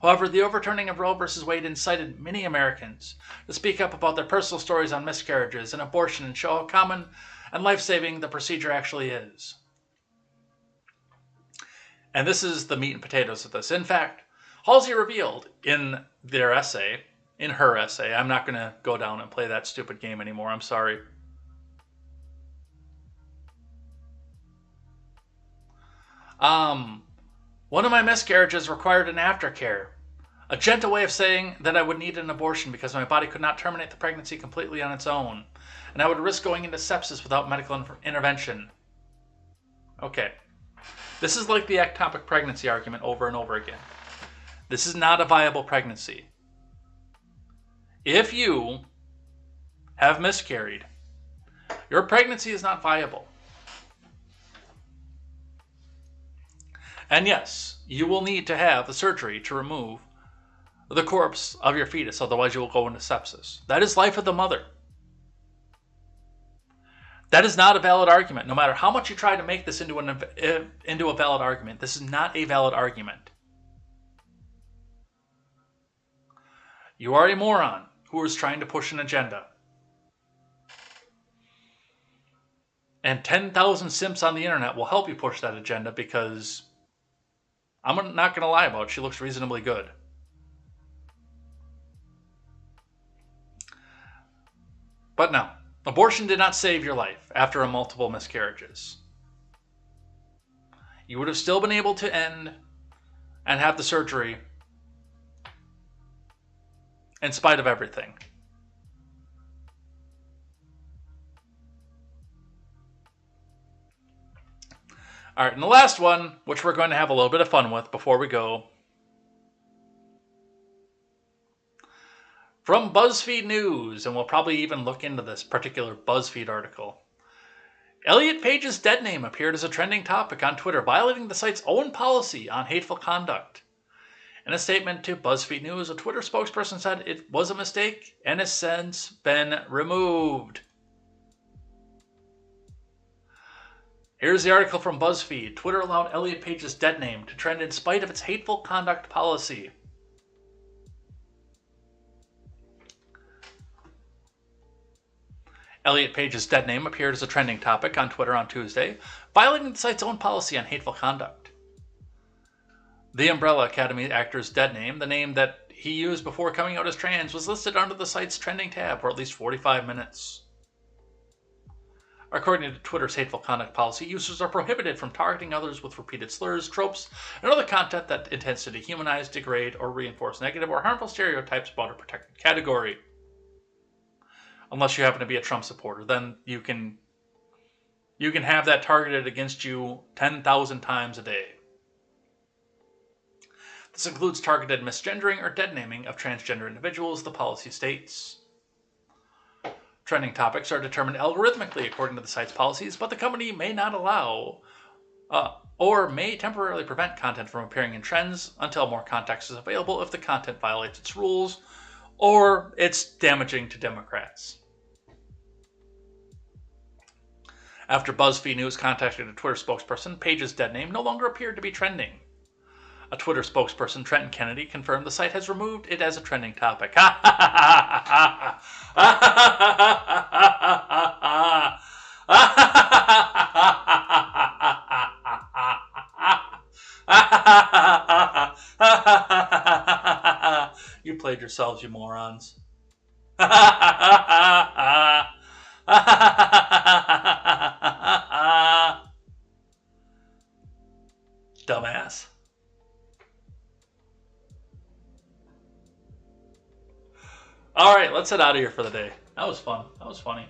Speaker 1: However, the overturning of Roe v. Wade incited many Americans to speak up about their personal stories on miscarriages and abortion and show how common and life-saving the procedure actually is." And this is the meat and potatoes of this. In fact, Halsey revealed in her essay, I'm not going to go down and play that stupid game anymore, I'm sorry. "One of my miscarriages required an aftercare, a gentle way of saying that I would need an abortion because my body could not terminate the pregnancy completely on its own, and I would risk going into sepsis without medical intervention." Okay. This is like the ectopic pregnancy argument over and over again. This is not a viable pregnancy. If you have miscarried, your pregnancy is not viable. And yes, you will need to have the surgery to remove the corpse of your fetus, otherwise you will go into sepsis. That is life of the mother. That is not a valid argument. No matter how much you try to make this into a valid argument, this is not a valid argument. You are a moron who is trying to push an agenda. And 10,000 simps on the internet will help you push that agenda, because I'm not going to lie about it, she looks reasonably good. But no, abortion did not save your life after a multiple miscarriages. You would have still been able to end and have the surgery in spite of everything. All right, and the last one, which we're going to have a little bit of fun with before we go. From BuzzFeed News, and we'll probably even look into this particular BuzzFeed article. Elliot Page's dead name appeared as a trending topic on Twitter, violating the site's own policy on hateful conduct. In a statement to BuzzFeed News, a Twitter spokesperson said it was a mistake and has since been removed. Here's the article from BuzzFeed. Twitter allowed Elliot Page's dead name to trend in spite of its hateful conduct policy. Elliot Page's dead name appeared as a trending topic on Twitter on Tuesday, violating the site's own policy on hateful conduct. The Umbrella Academy actor's dead name, the name that he used before coming out as trans, was listed under the site's trending tab for at least 45 minutes. According to Twitter's hateful conduct policy, users are prohibited from targeting others with repeated slurs, tropes, and other content that intends to dehumanize, degrade, or reinforce negative or harmful stereotypes about a protected category. Unless you happen to be a Trump supporter, then you can have that targeted against you 10,000 times a day. This includes targeted misgendering or dead naming of transgender individuals, the policy states. Trending topics are determined algorithmically according to the site's policies, but the company may not allow or may temporarily prevent content from appearing in trends until more context is available if the content violates its rules or it's damaging to Democrats. After BuzzFeed News contacted a Twitter spokesperson, Page's dead name no longer appeared to be trending. A Twitter spokesperson, Trenton Kennedy, confirmed the site has removed it as a trending topic. You played yourselves, you morons. Dumbass. All right, let's head out of here for the day. That was fun. That was funny.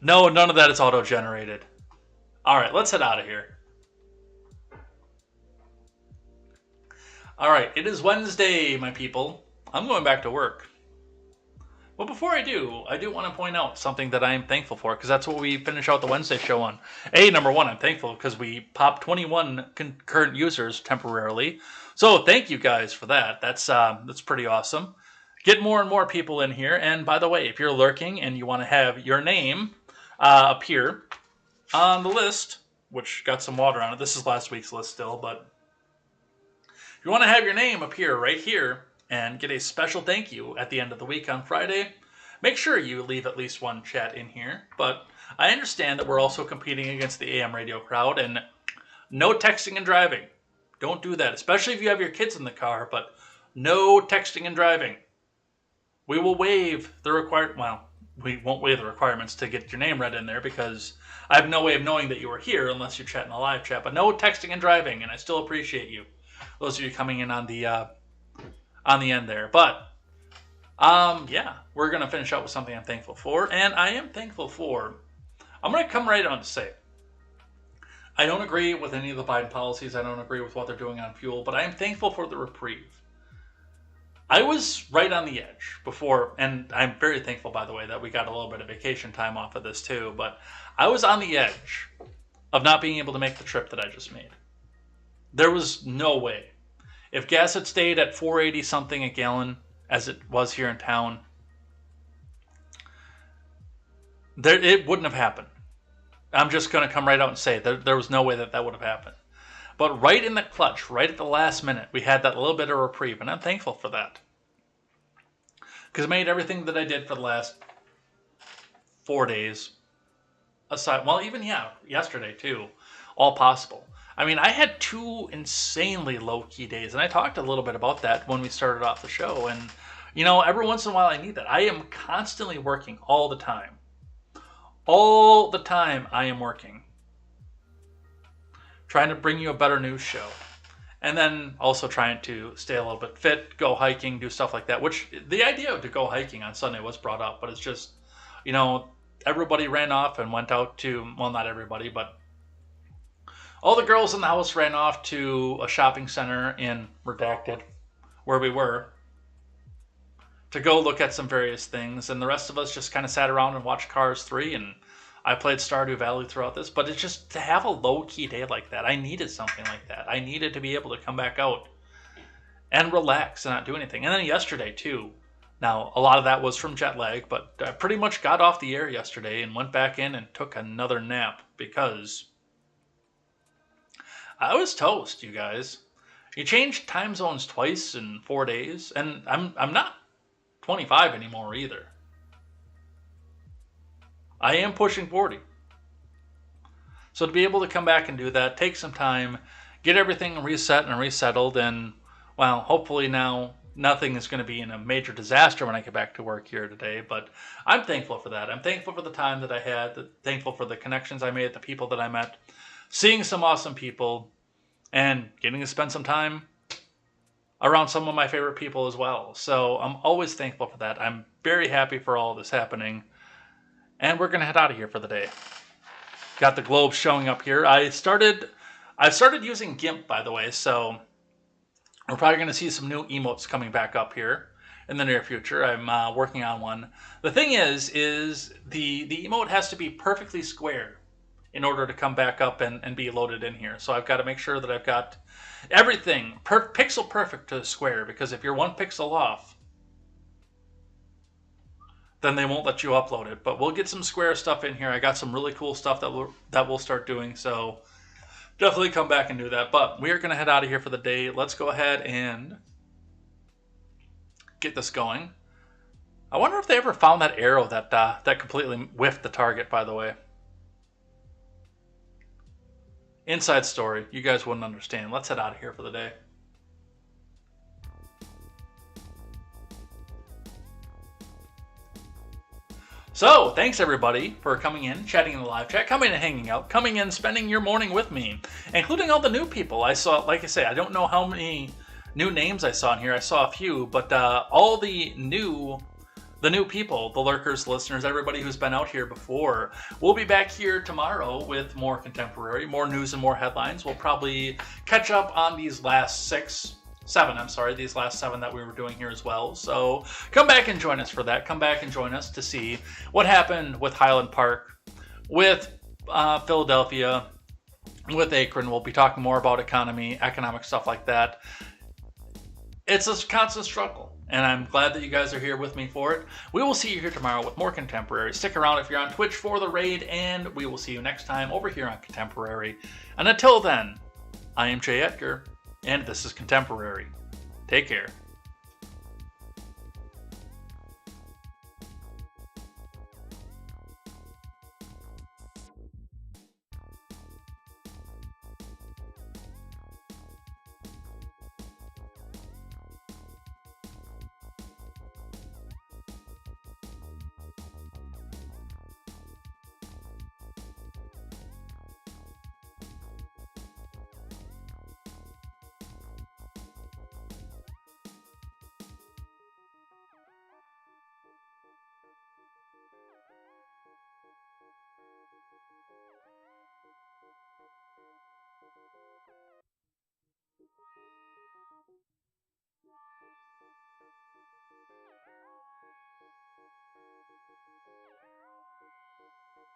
Speaker 1: No, none of that is auto-generated. All right, let's head out of here. All right, it is Wednesday, my people. I'm going back to work. But before I do want to point out something that I am thankful for, because that's what we finish out the Wednesday show on. Number one, I'm thankful because we popped 21 concurrent users temporarily. So thank you guys for that. That's pretty awesome. Get more and more people in here. And by the way, if you're lurking and you want to have your name appear on the list, which got some water on it. This is last week's list still, but if you want to have your name appear right here and get a special thank you at the end of the week on Friday, make sure you leave at least one chat in here. But I understand that we're also competing against the AM radio crowd, and no texting and driving. Don't do that, especially if you have your kids in the car, but no texting and driving. We will waive the we won't waive the requirements to get your name read in there because I have no way of knowing that you are here unless you chat in the live chat, but no texting and driving, and I still appreciate you. Those of you coming in on the end there. But, yeah, we're going to finish out with something I'm thankful for, and I am thankful for, I'm going to come right on to say, I don't agree with any of the Biden policies, I don't agree with what they're doing on fuel, but I am thankful for the reprieve. I was right on the edge before, and I'm very thankful, by the way, that we got a little bit of vacation time off of this too, but I was on the edge of not being able to make the trip that I just made. There was no way. If gas had stayed at $4.80 something a gallon, as it was here in town, it wouldn't have happened. I'm just going to come right out and say there was no way that would have happened. But right in the clutch, right at the last minute, we had that little bit of reprieve, and I'm thankful for that. Because it made everything that I did for the last 4 days, aside, well, even, yesterday too, all possible. I mean, I had 2 insanely low-key days, and I talked a little bit about that when we started off the show, and, every once in a while I need that. I am constantly working all the time. All the time I am working. Trying to bring you a better news show. And then also trying to stay a little bit fit, go hiking, do stuff like that. Which, the idea to go hiking on Sunday was brought up, but it's just, everybody ran off and went out to, well, not everybody, but all the girls in the house ran off to a shopping center in Redacted, where we were, to go look at some various things. And the rest of us just kind of sat around and watched Cars 3, and I played Stardew Valley throughout this, but it's just to have a low-key day like that. I needed something like that. I needed to be able to come back out and relax and not do anything. And then yesterday, too. Now, a lot of that was from jet lag, but I pretty much got off the air yesterday and went back in and took another nap because I was toast, you guys. You change time zones twice in 4 days, and I'm not 25 anymore either. I am pushing 40. So to be able to come back and do that, take some time, get everything reset and resettled, and, well, hopefully now nothing is going to be in a major disaster when I get back to work here today, but I'm thankful for that. I'm thankful for the time that I had, thankful for the connections I made, the people that I met, seeing some awesome people, and getting to spend some time around some of my favorite people as well. So I'm always thankful for that. I'm very happy for all of this happening. And we're going to head out of here for the day. Got the globe showing up here. I've started using GIMP, by the way, so we're probably going to see some new emotes coming back up here in the near future. I'm working on one. The thing is the emote has to be perfectly square in order to come back up and be loaded in here. So I've got to make sure that I've got everything pixel perfect to square, because if you're 1 pixel off, then they won't let you upload it. But we'll get some square stuff in here. I got some really cool stuff that we'll start doing, so definitely come back and do that. But we are going to head out of here for the day. Let's go ahead and get this going. I wonder if they ever found that arrow that completely whiffed the target, by the way. Inside story. You guys wouldn't understand. Let's head out of here for the day. So, thanks everybody for coming in, chatting in the live chat, coming and hanging out, coming in, spending your morning with me, including all the new people. I saw, like I say, I don't know how many new names I saw in here. I saw a few, but all the new people, the lurkers, listeners, everybody who's been out here before. We'll be back here tomorrow with more contemporary, more news and more headlines. We'll probably catch up on these last these last 7 that we were doing here as well. So come back and join us for that. Come back and join us to see what happened with Highland Park, with Philadelphia, with Akron. We'll be talking more about economic stuff like that. It's a constant struggle, and I'm glad that you guys are here with me for it. We will see you here tomorrow with more Contemporary. Stick around if you're on Twitch for the raid, and we will see you next time over here on Contemporary. And until then, I am Jay Edgar, and this is Contemporary. Take care.